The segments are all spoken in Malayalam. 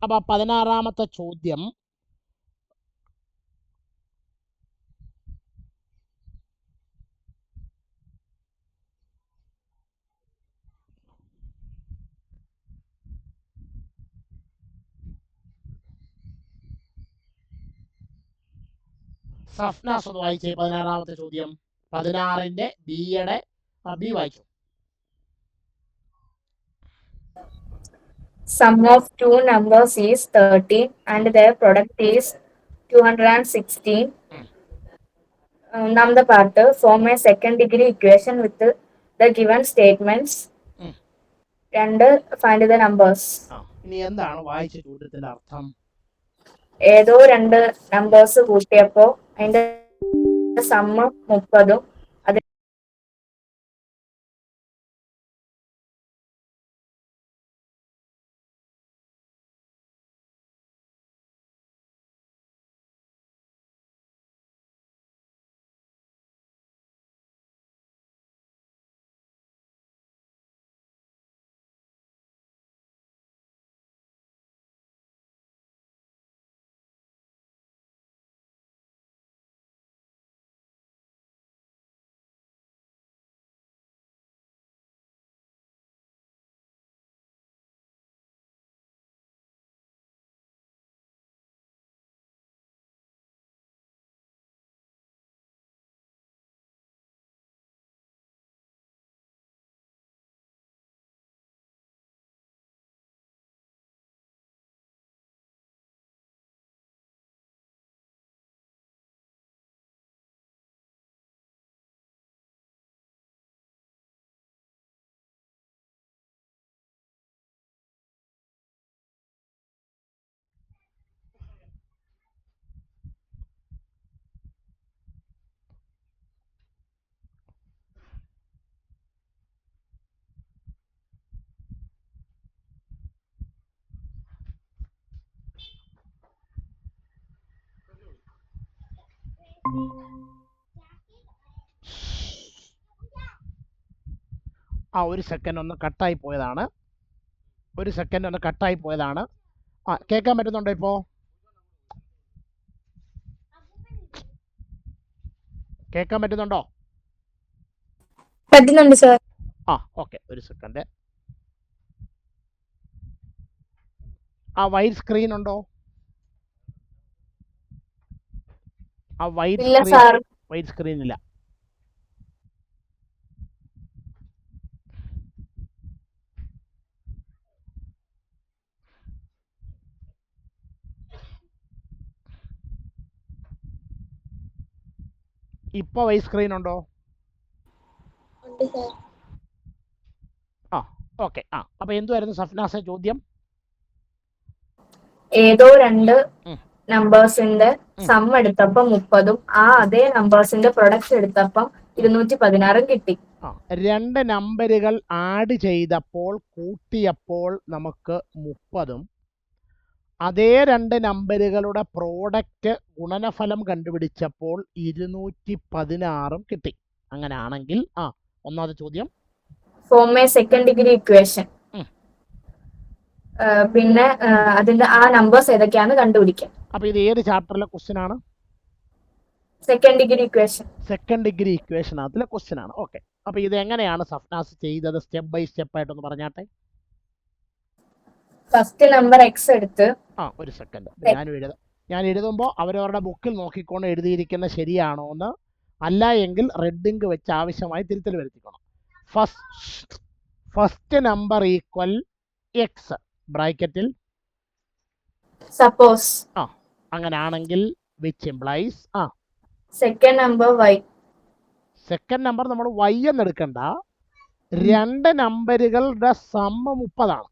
അപ്പോൾ 16ാമത്തെ ചോദ്യം സഫ്നാസ് ഒന്ന് വായിച്ചേ. 16ാമത്തെ ചോദ്യം 16ന്റെ ബിയുടെ ബി വായിച്ചു. Sum of two numbers is 13 and their product is 216. ഒന്നാമത്തെ part form a second degree equation with the given statements. രണ്ട് find the numbers. ഇനി എന്താണ് വായിച്ച ചോദ്യത്തിന്റെ അർത്ഥം? ഏതോ രണ്ട് നമ്പേഴ്സ് കൂട്ടിയപ്പോ അതിന്റെ സമ്മ് 30 ഒരു സെക്കൻഡ് ഒന്ന് കട്ടായി പോയതാണ്. കേൾക്കാൻ പറ്റുന്നുണ്ടോ? ഇപ്പോൾ കേൾക്കാൻ പറ്റുന്നുണ്ടോ? പറ്റുന്നുണ്ട് സർ. ഓക്കെ, ഒരു സെക്കൻഡ്. വൈറ്റ് സ്ക്രീൻ ഉണ്ടോ? വൈറ്റ് സ്ക്രീൻ ഇല്ല. ഇപ്പൊ വൈറ്റ് സ്ക്രീൻ ഉണ്ടോ? ഓക്കെ. അപ്പൊ എന്തുവായിരുന്നു സഫ്നാസ ചോദ്യം? ഏതോ രണ്ട് നമ്പേഴ്സിന്റെ സം എടുത്തപ്പോ 30 അതേ നമ്പേഴ്സിന്റെ പ്രൊഡക്റ്റ് എടുത്തപ്പം 216 കിട്ടി. രണ്ട് നമ്പറുകൾ ആഡ് ചെയ്തപ്പോൾ കൂട്ടിയപ്പോൾ നമുക്ക് 30 അതേ രണ്ട് നമ്പറുകളുടെ പ്രോഡക്റ്റ് ഗുണനഫലം കണ്ടുപിടിച്ചപ്പോൾ 216 കിട്ടി. അങ്ങനെയാണെങ്കിൽ ഒന്നാമത്തെ ചോദ്യം form A second degree equation. പിന്നെ അതിന്റെ ആ നമ്പേഴ്സ് ഏതൊക്കെയാണെന്ന് കണ്ടുപിടിക്കാം. അപ്പൊ ഇത് ഏത് ചാപ്റ്ററിലെ ക്വസ്റ്റ്യൻ ആണ്? Second degree equation. Second degree equation അതിലെ ക്വസ്റ്റ്യൻ ആണ്. ഓക്കെ. അപ്പൊ ഇത് എങ്ങനെയാണ് സഫ്നാസ് ചെയ്തത്? സ്റ്റെപ്പ് ബൈ സ്റ്റെപ്പ് ആയിട്ടൊന്ന് പറഞ്ഞാട്ടെ. ഫസ്റ്റ് നമ്പർ എക്സ് എടുത്ത് ഒരു സെക്കൻഡ് ഞാൻ എഴുതുമ്പോൾ അവരവരുടെ ബുക്കിൽ നോക്കിക്കൊണ്ട് എഴുതിയിരിക്കുന്ന ശരിയാണോ എന്ന്, അല്ല എങ്കിൽ റെഡ് ഇങ്ക് വെച്ച് ആവശ്യമായി തിരുത്തൽ വരുത്തിക്കണം. ഫസ്റ്റ് നമ്പർ ഈക്വൽ എക്സ് ബ്രാക്കറ്റിൽ സപ്പോസ്. അങ്ങനെയാണെങ്കിൽ which implies second number Y. Second number നമ്മൾ വൈ എന്ന് എടുക്കണ്ട, രണ്ട് നമ്പറുകളുടെ സമ്മ് 30 ആണ്.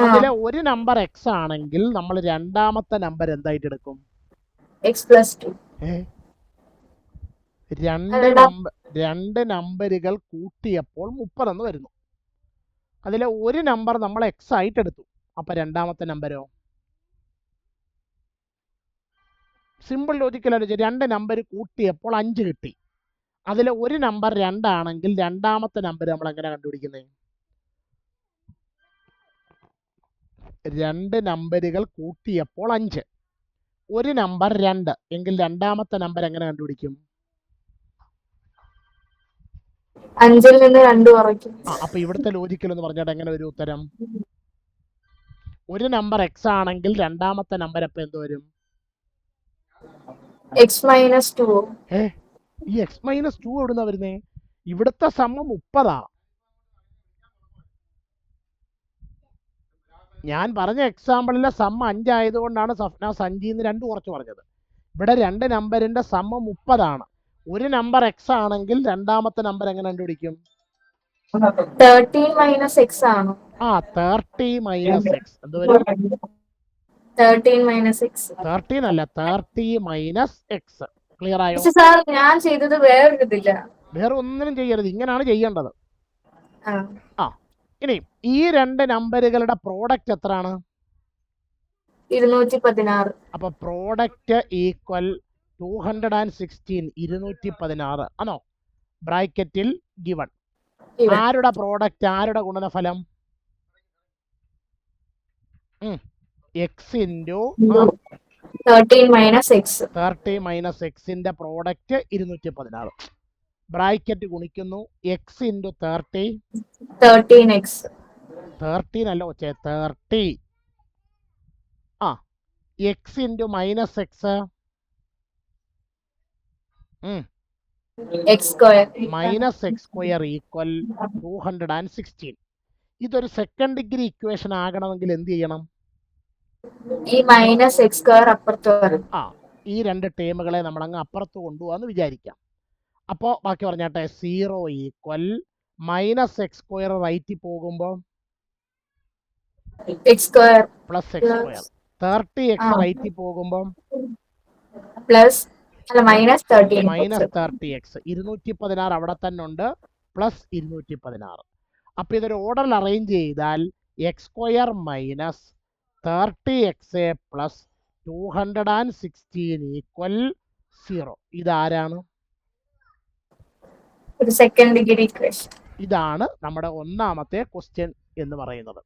അതിലെ ഒരു നമ്പർ എക്സ് ആണെങ്കിൽ നമ്മൾ രണ്ടാമത്തെ നമ്പർ എന്തായിട്ട് എടുക്കും? x+2. രണ്ട് നമ്പറുകൾ കൂട്ടിയപ്പോൾ 30 എന്ന് വരുന്നു. അതിലെ ഒരു നമ്പർ നമ്മൾ എക്സ് ആയിട്ട് എടുത്തു. അപ്പൊ രണ്ടാമത്തെ നമ്പരോ? സിമ്പിൾ ലോജിക്കലായിട്ട് രണ്ട് നമ്പർ കൂട്ടിയപ്പോൾ 5 കിട്ടി. അതിലെ ഒരു നമ്പർ 2 ആണെങ്കിൽ രണ്ടാമത്തെ നമ്പർ നമ്മൾ എങ്ങനെ കണ്ടുപിടിക്കുന്നത്? രണ്ട് നമ്പറുകൾ കൂട്ടിയപ്പോൾ 5. ഒരു നമ്പർ 2 എങ്കിൽ രണ്ടാമത്തെ നമ്പർ എങ്ങനെ കണ്ടുപിടിക്കും? 5-ൽ നിന്ന് 2 കുറയ്ക്കും. അപ്പൊ ഇവിടുത്തെ ലോജിക്കൽ എന്ന് പറഞ്ഞാൽ എങ്ങനെ ഒരു ഉത്തരം? ഒരു നമ്പർ എക്സ് ആണെങ്കിൽ രണ്ടാമത്തെ നമ്പർ എപ്പോൾ എന്ത് വരും? x-2. ഈ x-2 എവിടുന്നാ വരുന്നേ? ഇവിടുത്തെ സമ്മ 30. ഞാൻ പറഞ്ഞ എക്സാമ്പിളിലെ സമ്മ 5 ആയതുകൊണ്ടാണ് സഫ്നാസ് 5-ന്ന് 2 കുറച്ച് പറഞ്ഞത്. ഇവിടെ രണ്ട് നമ്പറിന്റെ സമ്മ 30. ഒരു നമ്പർ എക്സ് ആണെങ്കിൽ രണ്ടാമത്തെ നമ്പർ എങ്ങനെ കണ്ടുപിടിക്കും? 13 - x ആണോ? 30 - x എന്ത് വരും? 13 - x. 13 അല്ല, 30 - x. ക്ലിയർ ആയോ? സാർ ഞാൻ ചെയ്തത് വേറൊരിതില്ല. വേറെ ഒന്നിനും ചെയ്യരുത്, ഇങ്ങനെയാണ് ചെയ്യേണ്ടത്. ഇനി ഈ രണ്ട് നമ്പറുകളുടെ പ്രോഡക്റ്റ് എത്രയാണ്? 216. അപ്പൊ പ്രോഡക്റ്റ് ഈക്വൽ 216, 216 ആണോ? ബ്രാക്കറ്റിൽ ഗിവൺ. ആരുടെ പ്രോഡക്റ്റ്, ആരുടെ ഗുണനഫലം? x into 13 - x. 30 - x-ന്റെ പ്രോഡക്റ്റ് 216. ബ്രാക്കറ്റ് ഗുണിക്കുന്നു x ഇൻറ്റു 30. 13x. 13 അല്ല വെച്ചേ, 30. x into -x. -x² equal 216. ഇതൊരു സെക്കൻഡ് ഡിഗ്രി ഇക്വേഷൻ ആകണമെങ്കിൽ എന്ത് ചെയ്യണം? ഈ -x² അപ്പുറത്ത് വരും. ഈ രണ്ട് ടേമുകളെ നമ്മൾ അങ്ങ് അപ്പുറത്ത് കൊണ്ടുപോകാന്ന് വിചാരിക്കാം. അപ്പോൾ ബാക്കി പറഞ്ഞാട്ടെ, 0 ഈക്വൽ -x² റൈറ്റിൽ പോകുമ്പോൾ x² പ്ലസ് x². 30x റൈറ്റിൽ പോകുമ്പോൾ -30x. 216 അവിടെ തന്നെ ഉണ്ട്, പ്ലസ് 216. അപ്പൊ ഇതൊരു ഓർഡറിൽ അറേഞ്ച് ചെയ്താൽ x² minus 30x plus 216 equal 0. ഇതാരാണ്? ഒരു സെക്കൻഡ് ഡിഗ്രി ഇക്വേഷൻ. ഇതാണ് നമ്മുടെ ഒന്നാമത്തെ ക്വസ്റ്റ്യൻ എന്ന് പറയുന്നത്.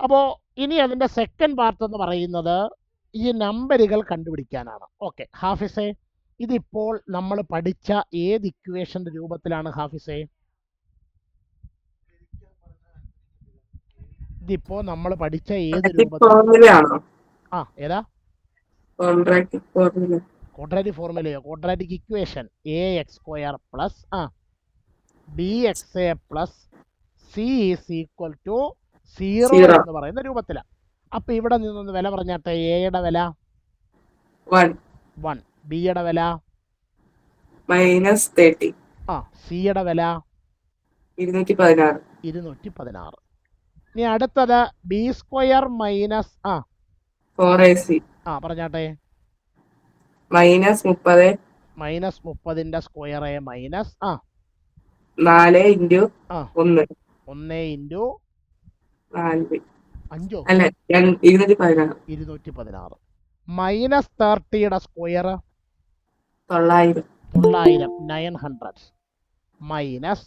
അപ്പോൾ ഇനി അതിൻ്റെ സെക്കൻഡ് പാർട്ട് എന്ന് പറയുന്നത് ഈ നമ്പറുകൾ കണ്ടുപിടിക്കാനാണ്. ഓക്കെ ഹാഫിസേ, ഇതിപ്പോൾ നമ്മൾ പഠിച്ച ഏത് ഇക്വേഷൻ്റെ രൂപത്തിലാണ് ഹാഫിസേ? ഇതിപ്പോ നമ്മൾ പഠിച്ച ഏത് രൂപത്തിലാണ്? ഏതാ? ക്വാഡ്രാറ്റിക് ഫോർമുലയോ? Quadratic equation ax² plus bx plus c is equal to 0 എന്ന് പറയുന്ന രൂപത്തിലാണ്. അപ്പൊ ഇവിടെ നിന്നൊന്ന് വില പറഞ്ഞാട്ടെ. എയുടെ വില 1, ബിയുടെ വില -30, സിയുടെ വില 216. ഇനി അടുത്തത് b² മൈനസ് 4ac. പറഞ്ഞാട്ടെ. -30ന്റെ സ്ക്വയർ മൈനസ് 4 ഇൻറ്റു 1 ഇൻറ്റു 5 216. -30യുടെ സ്ക്വയർ 900. 900 മൈനസ്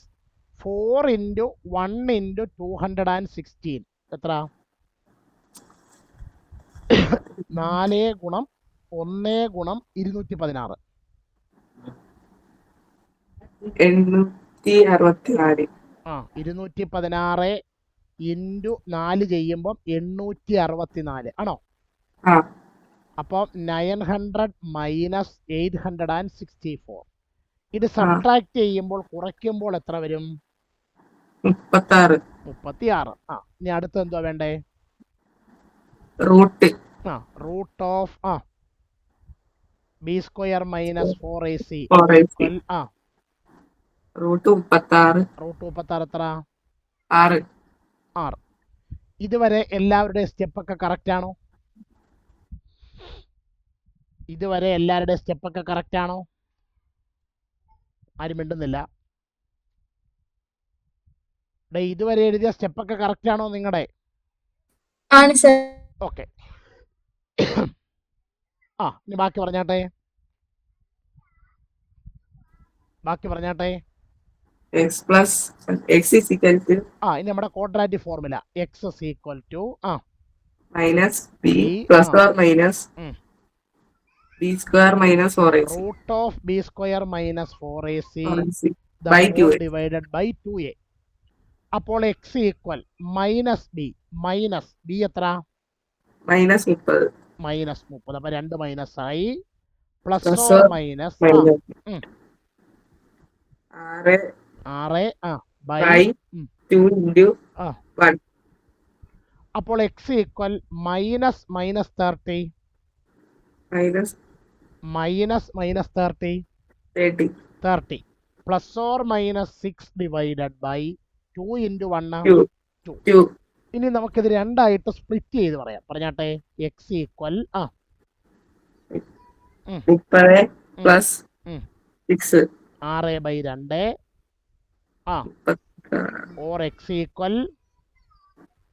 4 ഇൻറ്റു 1 ഇൻറ്റു 216 എത്ര? 4 ഗുണം 1 ഗുണം 216. 216 ഇൻറ്റു 4 ചെയ്യുമ്പം 864 ആണോ? അപ്പം 900 മൈനസ് 864. ഇത് സബ്ട്രാക്ട് ചെയ്യുമ്പോൾ, കുറയ്ക്കുമ്പോൾ എത്ര വരും? 36. ഇനി അടുത്ത് എന്തോ വേണ്ടേ? Root of b² minus 4ac root 36 എത്ര? 6. ഇതുവരെ എല്ലാവരുടെയും സ്റ്റെപ്പൊക്കെ കറക്റ്റ് ആണോ? ഇതുവരെ എല്ലാവരുടെയും സ്റ്റെപ്പൊക്കെ കറക്റ്റ് ആണോ? ആരും മിണ്ടുന്നില്ല. ഇതുവരെ എഴുതിയ സ്റ്റെപ്പൊക്കെ കറക്റ്റ് ആണോ നിങ്ങളുടെ? ഓക്കെ. ഇനി ബാക്കി പറഞ്ഞാട്ടെ. x plus x is equal to ഇനി നമ്മുടെ quadratic formula X is equal to minus b b plus or minus ഉം. b square minus 4ac root of b square minus 4ac by 2a. Divided by 2a. അപ്പോൾ എക്സ് ഈക്വൽ മൈനസ് ബി എത്ര minus 30 മൈനസ് 30. അപ്പൊ 2 മൈനസ് ആയി. Plus plus or or minus minus ഉം. 6 ബൈ by 2 into ആ. 1 അപ്പോൾ X equal minus 30 minus minus 30 plus or minus 6 divided by 2 into 1 2. ഇനി നമുക്കിത് രണ്ടായിട്ട് സ്പ്ലിറ്റ് ചെയ്ത് പറയാം. പറഞ്ഞാട്ടെ X equal 30 plus 6 6/2 or x equal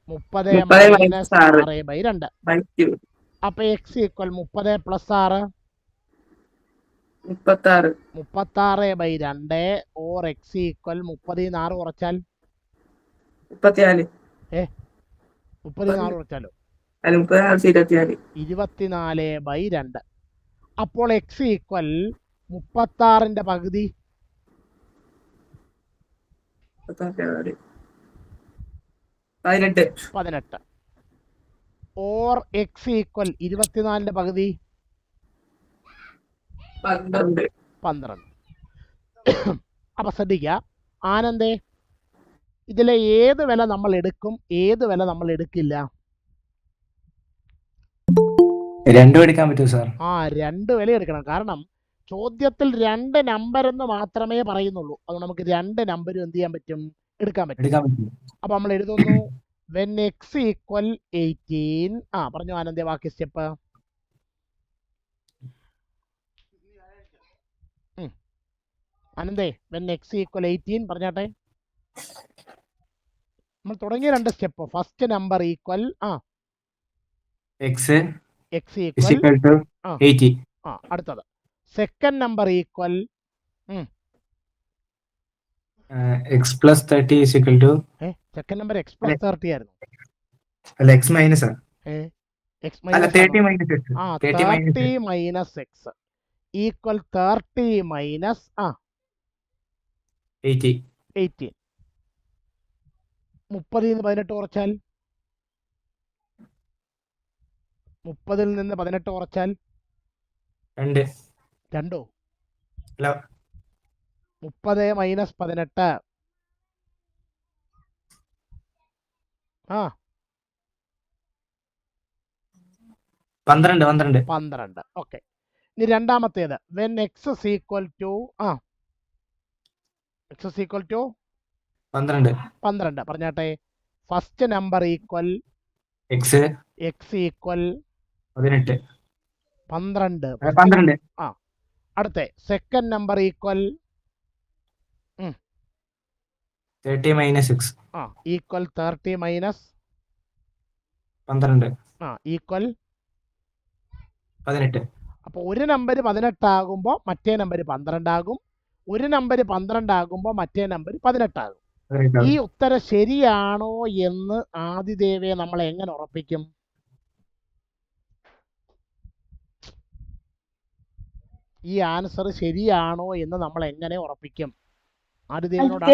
30 minus 6/2. by 2 അപ്പൊ x equal 30 plus 6 36 36/2 or x equal 30 6 കുറച്ചാൽ 34 34 കുറച്ചാലോ 24 24/2. അപ്പോൾ എക്സ് ഈക്വൽ 36ന്റെ പകുതി 18 ഓർ എക്സ് ഈക്വൽ 24ന്റെ പകുതി 12. അപ്പൊ ശ്രദ്ധിക്കുക ആനന്ദേ, ഇതിലെ ഏത് വില നമ്മൾ എടുക്കും, ഏത് വില നമ്മൾ എടുക്കില്ല? രണ്ടും എടുക്കാൻ പറ്റുമോ സാർ? 2 വില എടുക്കണം. കാരണം ചോദ്യത്തിൽ 2 നമ്പർ എന്ന് മാത്രമേ പറയുന്നുള്ളൂ. അതുകൊണ്ട് നമുക്ക് 2 നമ്പരും എന്ത് ചെയ്യാൻ പറ്റും? എടുക്കാൻ പറ്റും. അപ്പൊ നമ്മൾ എഴുതുന്നു വെൻ എക്സ് ഈക്വൽ 18. പറഞ്ഞു ആനന്ദേ, ബാക്കി സ്റ്റെപ്പ്. ആനന്ദേ, വെൻ എക്സ് ഈക്വൽ 18 പറഞ്ഞാട്ടെ. നമ്മൾ തുടങ്ങിയ 2 step. First number equal x equal 80. അടുത്തത് second number equal X plus 30 is equal to second number X plus 30 ആയിരുന്നു. അല്ല എക്സ് മൈനസ് എക്സ് അല്ല 30 മൈനസ് എക്സ് ഈക്വൽ 30 മൈനസ് 80. 18. 30 നിന്ന് 18 കുറച്ചാൽ 30 നിന്ന് 18 കുറച്ചാൽ 2. 2. അല്ല 30 മൈനസ് 18 12. ഓക്കെ. ഇനി രണ്ടാമത്തേത് when x equal to x equal to 12 പറഞ്ഞാട്ടെ. First number equal x equal 18. 12. അടുത്ത second number equal 30 minus 6 equal 30 minus 12 equal 18. അപ്പോൾ ഒരു നമ്പർ 18 ആകുമ്പോൾ മറ്റേ നമ്പർ 12 ആകും. ഒരു നമ്പർ 12 ആകുമ്പോൾ മറ്റേ നമ്പർ 18 ആകും. ഈ ഉത്തരം ശരിയാണോ എന്ന് ആദിദേവയെ നമ്മൾ എങ്ങനെ ഉറപ്പിക്കും? ഈ ആൻസർ ശരിയാണോ എന്ന് നമ്മൾ എങ്ങനെ ഉറപ്പിക്കും? ആദിദേവിനോട്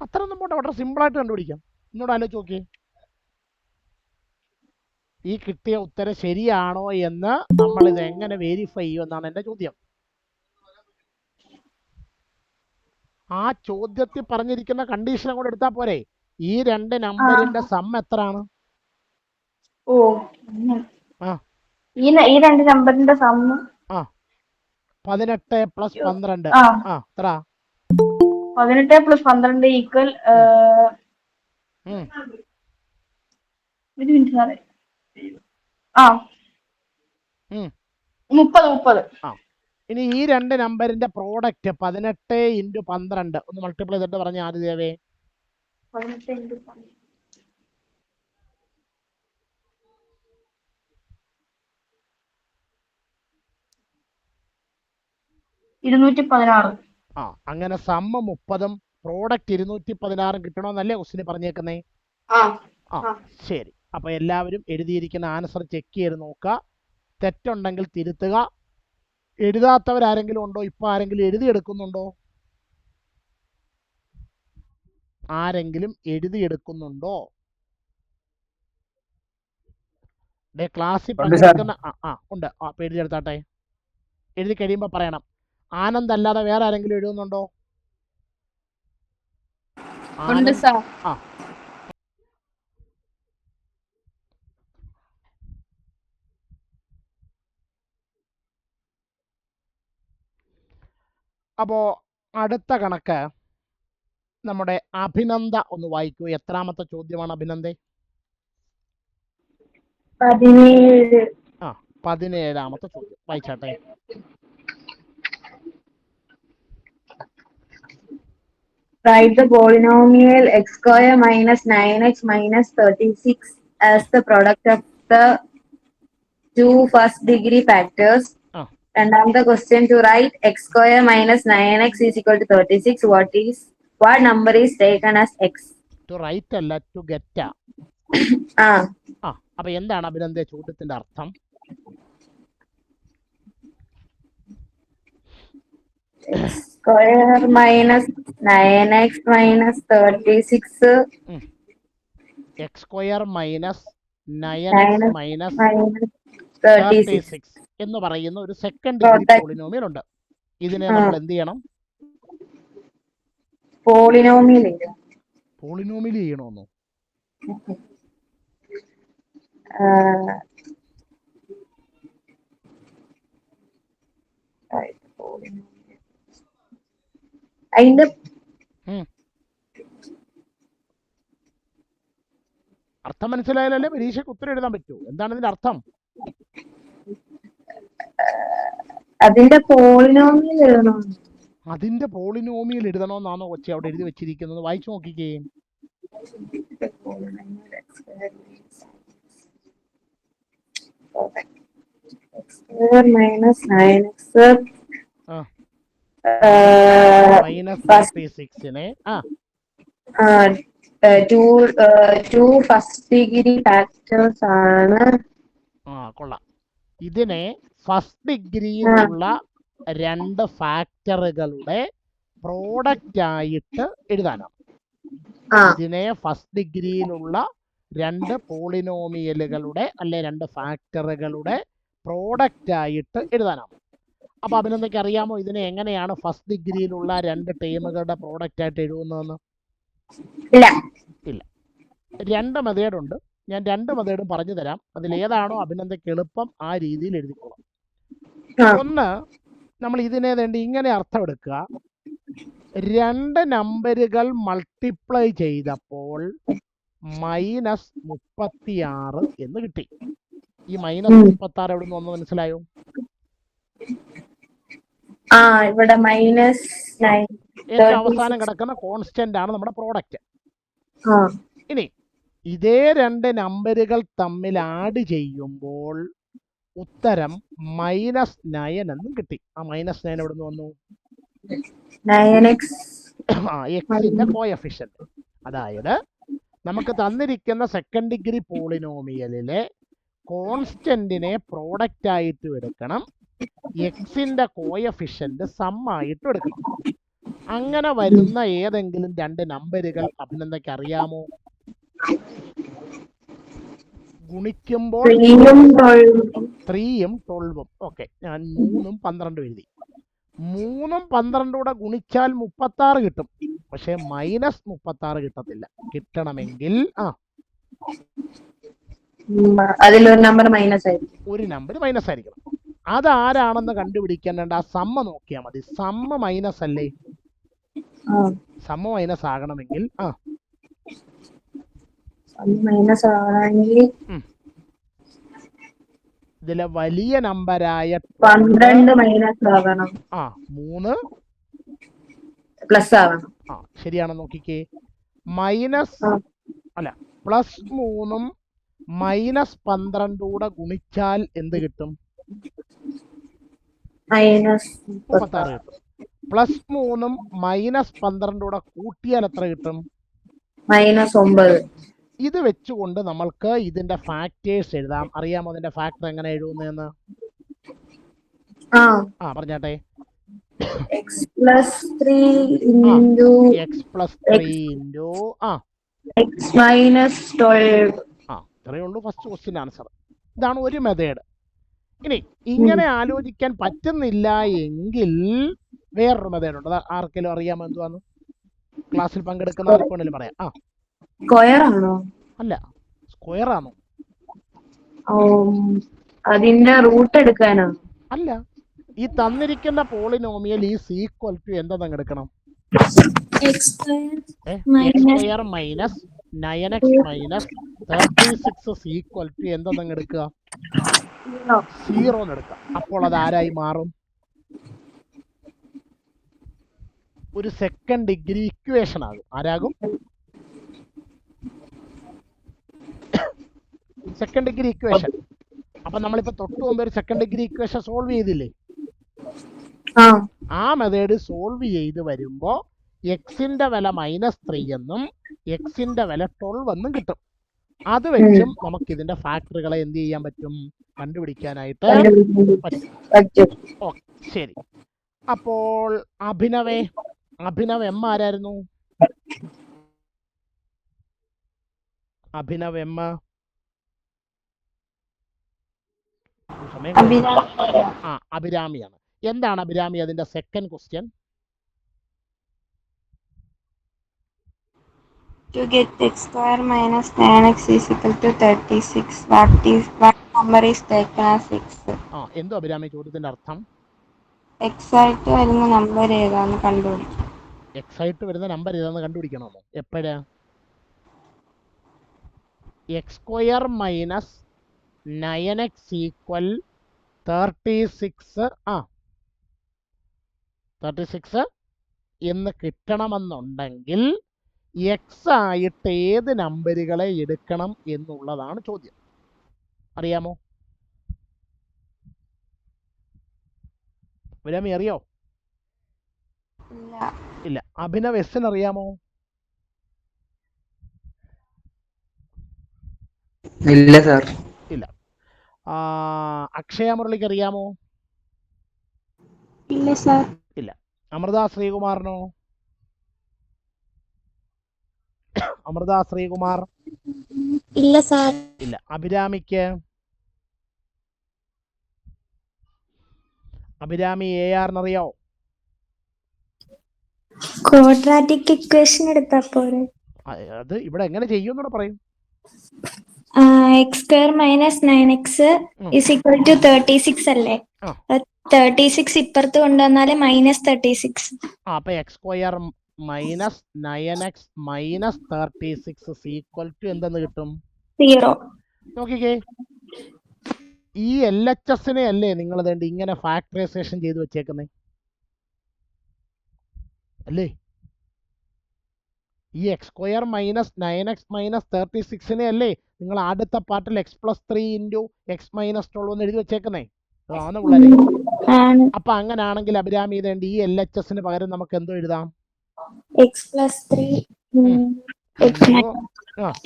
അത്രയൊന്നും പോട്ടെ, വളരെ സിമ്പിൾ ആയിട്ട് കണ്ടുപിടിക്കാം. എന്നോട് ആലോചിച്ച് നോക്കിയേ, ഈ കിട്ടിയ ഉത്തരം ശരിയാണോ എന്ന് നമ്മൾ ഇത് എങ്ങനെ വെരിഫൈ ചെയ്യും എന്നാണ് എൻ്റെ ചോദ്യം. ആ ചോദ്യത്തിൽ പറഞ്ഞിരിക്കുന്ന കണ്ടീഷൻ കൂടെ എടുത്താൽ പോരെ? ഈ 2 നമ്പറിന്റെ സം എത്രയാണ്? ഈ 2 നമ്പറിന്റെ സം 18 പ്ലസ് 12 എത്ര? 18 പ്ലസ് 12 ഈക്വൽ 30. ഇനി ഈ 2 നമ്പറിന്റെ പ്രോഡക്റ്റ് 18 × 12 ഒന്ന് മൾട്ടിപ്ലൈ ചെയ്തിട്ട് പറഞ്ഞ ആദിദേവേ. 216. ആ അങ്ങനെ സമ്മ് 30ഉം പ്രോഡക്റ്റ് 216 കിട്ടണമെന്നല്ലേ ക്വസ്റ്റിന് പറഞ്ഞേക്കുന്നേ? ആ ആ ശരി. അപ്പൊ എല്ലാവരും എഴുതിയിരിക്കുന്ന ആൻസർ ചെക്ക് ചെയ്ത് നോക്കുക. തെറ്റുണ്ടെങ്കിൽ തിരുത്തുക. എഴുതാത്തവരാരെങ്കിലും ഉണ്ടോ? ഇപ്പൊ ആരെങ്കിലും എഴുതിയെടുക്കുന്നുണ്ടോ? ആരെങ്കിലും എഴുതിയെടുക്കുന്നുണ്ടോ? ക്ലാസ്സിൽ ഉണ്ട് സാർ. പങ്കെടുക്കുന്ന ഉണ്ട്. അപ്പൊ എഴുതിയെടുത്താട്ടെ. എഴുതി കഴിയുമ്പോൾ പറയണം. ആനന്ദ് അല്ലാതെ വേറെ ആരെങ്കിലും എഴുതുന്നുണ്ടോ? ഉണ്ട് സാർ. ആ അപ്പോ അടുത്ത കണക്ക് നമ്മുടെ അഭിനന്ദ ഒന്ന് വായിക്കൂ. എത്രാമത്തെ ചോദ്യമാണ് അഭിനന്ദേ? 17. 17ാമത്തെ ചോദ്യം വായിച്ചാട്ടെ. Write the polynomial x square minus 9x minus 36 as the product of the two first degree factors. രണ്ടാമത്തെ question, to write x square minus 9x is equal to 36, what number is taken as x? To write അല്ല, ടു ഗെറ്റ്. അപ്പൊ എന്താണ് അഭിനന്ദ ചോദ്യത്തിന്റെ അർത്ഥം? X square minus 9x minus 36. x square minus 9x minus 36 എന്ന് പറയുന്ന ഒരു സെക്കൻഡ് ഡിഗ്രി പോളിനോമിയൽ ഉണ്ട്. ഇതിനെ നമ്മൾ എന്ത് ചെയ്യണം? പോളിനോമിയൽ ചെയ്യണമെന്നോ? അതിന്റെ അർത്ഥം മനസ്സിലായാലല്ലേ പരീക്ഷയ്ക്ക് ഉത്തരം എഴുതാൻ പറ്റൂ. എന്താണ് ഇതിന്റെ അർത്ഥം? അതിന്റെ പോളിനോമിയൽ എഴുതണോ? അതിന്റെ പോളിനോമിയൽ എഴുതണമെന്നാണോ കൊച്ചി അവിടെ എഴുതി വെച്ചിരിക്കുന്നത്? വായിച്ചു നോക്കിക്കേ. മൈനസ് 9x മൈനസ് 36നെ ടു ഫസ്റ്റ് ഡിഗ്രി ഫാക്ടേഴ്സ് ആണ്. കൊള്ളാം. ഇതിനെ ഫസ്റ്റ് ഡിഗ്രിയിലുള്ള രണ്ട് ഫാക്ടറുകളുടെ പ്രോഡക്റ്റ് ആയിട്ട് എഴുതാനാണ്. ഇതിനെ ഫസ്റ്റ് ഡിഗ്രിയിലുള്ള രണ്ട് പോളിനോമിയലുകളുടെ അല്ലെ രണ്ട് ഫാക്ടറുകളുടെ പ്രോഡക്റ്റ് ആയിട്ട് എഴുതാനാണ്. അപ്പൊ അഭിനന്ദയ്ക്ക് അറിയാമോ ഇതിനെ എങ്ങനെയാണ് ഫസ്റ്റ് ഡിഗ്രിയിലുള്ള രണ്ട് ടേമുകളുടെ പ്രോഡക്റ്റ് ആയിട്ട് എഴുതുന്നതെന്ന്? ഇല്ല. രണ്ട് മെത്തേഡുണ്ട്. ഞാൻ രണ്ട് മെത്തേഡും പറഞ്ഞു തരാം. അതിലേതാണോ അഭിനന്ദയ്ക്ക് എളുപ്പം ആ രീതിയിൽ എഴുതിക്കോളാം. ഒന്ന്, നമ്മൾ ഇതിനെ വേണ്ടി ഇങ്ങനെ അർത്ഥം എടുക്കുക. രണ്ട് നമ്പറുകൾ മൾട്ടിപ്ലൈ ചെയ്തപ്പോൾ -36 എന്ന് കിട്ടി. ഈ -36 എവിടെ നിന്ന് വന്നു മനസ്സിലായോ? ഇവിടെ ഏറ്റവും അവസാനം കിടക്കുന്ന കോൺസ്റ്റന്റ് ആണ് നമ്മുടെ പ്രോഡക്റ്റ്. ഇനി ഇതേ രണ്ട് നമ്പറുകൾ തമ്മിൽ ആഡ് ചെയ്യുമ്പോൾ ഉത്തരം -9 എന്നും കിട്ടി. ആ -9 എവിടെ നിന്ന് വന്നു? എക്സിന്റെ കോഎഫിഷ്യന്റ്. അതായത് നമുക്ക് തന്നിരിക്കുന്ന സെക്കൻഡ് ഡിഗ്രി പോളിനോമിയലിലെ കോൺസ്റ്റന്റിനെ പ്രോഡക്റ്റ് ആയിട്ട് എടുക്കണം, എക്സിന്റെ കോഎഫിഷ്യന്റ് സം ആയിട്ട് എടുക്കണം. അങ്ങനെ വരുന്ന ഏതെങ്കിലും രണ്ട് നമ്പറുകൾ അഭിനന്ദയ്ക്ക് അറിയാമോ? ഗുണിക്കുമ്പോൾ 3ഉം 12ഉം. ഓക്കെ, ഞാൻ 3ഉം 12ഉം എഴുതി. 3ഉം 12ഉം കൂടെ ഗുണിച്ചാൽ 36 കിട്ടും. പക്ഷെ -36 കിട്ടത്തില്ല. കിട്ടണമെങ്കിൽ അതിലൊരു നമ്പർ മൈനസ് ആയിരിക്കും. ഒരു നമ്പർ മൈനസ് ആയിരിക്കണം. അതാരാണെന്ന് കണ്ടുപിടിക്കേണ്ട ആ സമ്മ നോക്കിയാൽ മതി. സമ്മ മൈനസ് അല്ലേ? സമ്മ മൈനസ് ആകണമെങ്കിൽ ഇതിലെ വലിയ നമ്പറായ 12 മൈനസ് ആകണം. 3 പ്ലസ് ആവണം. ശരിയാണോ നോക്കിക്കേ. +3ഉം -12 കൂടെ ഗുണിച്ചാൽ എന്ത് കിട്ടും? 36 കിട്ടും. +3 -12 കൂടെ കൂട്ടിയാൽ എത്ര കിട്ടും? -9. ഇത് വെച്ചുകൊണ്ട് നമ്മൾക്ക് ഇതിന്റെ ഫാക്ടേഴ്സ് എഴുതാം. അറിയാമോ അതിന്റെ ഫാക്ടർ എങ്ങനെ എഴുതുന്നതെന്ന്? പറഞ്ഞാട്ടെ. x+3 into x+3 into x-12. ഇത്രയേ ഉള്ളൂ ഫസ്റ്റ് ക്വസ്റ്റ്യൻ ആൻസർ. ഇതാണ് ഒരു മെത്തേഡ്. ഇനി ഇങ്ങനെ ആലോചിക്കാൻ പറ്റുന്നില്ല എങ്കിൽ വേറൊരു മെത്തേഡ് ഉണ്ട്. ആർക്കെങ്കിലും അറിയാമോ എന്തുവാന്ന്? ക്ലാസ്സിൽ പങ്കെടുക്കുന്ന ആർക്കെങ്കിലും പറയാം. സ്ക്വയർ ആണോ? അല്ല, സ്ക്വയർ ആണോ? അതിന്റെ റൂട്ട് എടുക്കാനോ? അല്ല, ഈ തന്നിരിക്കുന്ന പോളിനോമിയൽ ഈസ് ഈക്വൽ ടു എന്തെന്ന് എടുക്കണം? x² minus 9x minus 36 equal to എന്തെന്ന് എടുക്കുക? 0 എന്ന് എടുക്കുക. അപ്പോൾ അത് ആരായി മാറും? ഒരു സെക്കൻഡ് ഡിഗ്രി ഇക്വേഷൻ ആകും. ആരാകും? Second degree equation. അപ്പൊ നമ്മളിപ്പോ തൊട്ട് മുമ്പ് ഒരു സെക്കൻഡ് ഡിഗ്രി ഇക്വേഷൻ സോൾവ് ചെയ്തില്ലേ? ആ മെത്തേഡ് സോൾവ് ചെയ്ത് വരുമ്പോ എക്സിന്റെ വില -3 എന്നും എക്സിന്റെ വില 12 എന്നും കിട്ടും. അത് വെച്ചും നമുക്ക് ഇതിന്റെ ഫാക്ടറുകളെ എന്ത് ചെയ്യാൻ പറ്റും? കണ്ടുപിടിക്കാനായിട്ട് പറ്റും. ശരി. അപ്പോൾ അഭിനവ് എം ആരായിരുന്നു? അഭിനവ് എം അഭിരാമിയാണ്. എന്താണ് അഭിരാമി അതിന്റെ second question? To get x² minus 9x is equal to 36. What number is taken as x? എന്തോ അഭിരാമി ചോദ്യത്തിന്റെ അർത്ഥം? x ആയിട്ട് വരുന്ന നമ്പർ ഏതാന്ന് കണ്ടുപിടിക്കണം. x ആയിട്ട് വരുന്ന നമ്പർ ഏതാന്ന് കണ്ടുപിടിക്കണമോ? എപ്പോഴാ? x² മൈനസ് 9x ഈക്വൽ 36 എന്ന് കിട്ടണമെന്നുണ്ടെങ്കിൽ എക്സ് ആയിട്ട് ഏത് നമ്പറുകളെ എടുക്കണം എന്നുള്ളതാണ് ചോദ്യം. അറിയാമോ? അഭിരാമി അറിയോ? ഇല്ല. അഭിനവ് എസ്സിന് അറിയാമോ? ഇല്ല സാർ. ഇല്ല. അക്ഷയ മുരളിക്ക് അറിയാമോ? ഇല്ല സാർ. ഇല്ല. അമൃത ശ്രീകുമാറിനോ? അമൃത ശ്രീകുമാർ? ഇല്ല സാർ. ഇല്ല. അഭിരാമിക്ക്? അഭിരാമി ARനറിയോ? ക്വാഡ്രാറ്റിക് ഇക്വേഷൻ എടുത്താ പോരെ? അത് ഇവിടെ എങ്ങനെ ചെയ്യുമെന്നൂടെ പറയും. x² minus 9x is equal to 36 അല്ലേ? 36 ഇപ്പുറത്ത് കൊണ്ടുവന്നാല് -36. അപ്പൊ x² minus 9x minus 36 equal to എന്തെന്ന് കിട്ടും? 0. നോക്കിക്കേ, ഈ LHSനെ അല്ലേ നിങ്ങൾ ഇങ്ങനെ ഫാക്ടറൈസേഷൻ ചെയ്ത് വെച്ചേക്കുന്നേ അല്ലേ? ഈ x² മൈനസ് 9x മൈനസ് 36നെ അല്ലേ നിങ്ങൾ അടുത്ത പാർട്ടിൽ x+3 ഇൻറ്റു x മൈനസ് 12 എന്ന് എഴുതി വെച്ചേക്കുന്നേ? അതാണ് പിള്ളേരെ. അപ്പൊ അങ്ങനാണെങ്കിൽ അഭിരാമി ഇതേണ്ട ഈ LHSന് പകരം നമുക്ക് എന്തോ എഴുതാം? x+3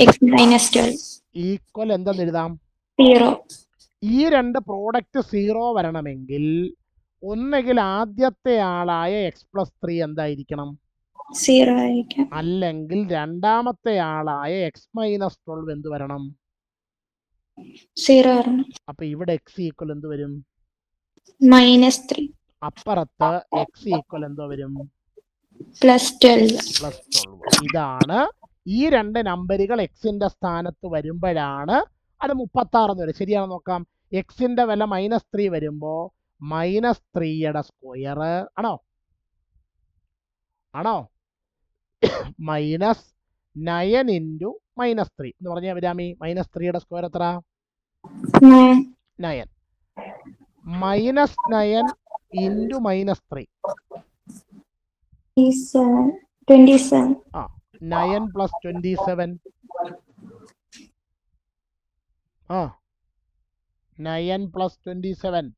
x minus 12 ഈക്വൽ എന്തെന്ന് എഴുതാം? 0. ഈ രണ്ട് പ്രോഡക്റ്റ് 0 വരണമെങ്കിൽ ഒന്നുകിൽ ആദ്യത്തെ ആളായ x+3 എന്തായിരിക്കണം? 0 ആയിരിക്കും. അല്ലെങ്കിൽ രണ്ടാമത്തെ ആളായ x മൈനസ് 12 എന്ത് വരണം? 0 വരണം. അപ്പൊ ഇവിടെ x ഈക്വൽ എന്ത് വരും? -3. അപ്പുറത്ത് x ഈക്വൽ എന്തോ വരും? +12. ഇതാണ് ഈ രണ്ട് നമ്പറുകൾ എക്സിന്റെ സ്ഥാനത്ത് വരുമ്പോഴാണ് അത് 36 എന്ന് വരും. ശരിയാണോ നോക്കാം. എക്സിന്റെ വില -3 വരുമ്പോ -3യുടെ സ്ക്വയർ ആണോ? -9 ഇൻറ്റു -3 എന്ന് പറഞ്ഞ അഭിരാമി. -3യുടെ സ്ക്വയർ എത്ര? 9. -9 ഇൻറ്റു -3 27. 9 പ്ലസ് 27 9 പ്ലസ് 27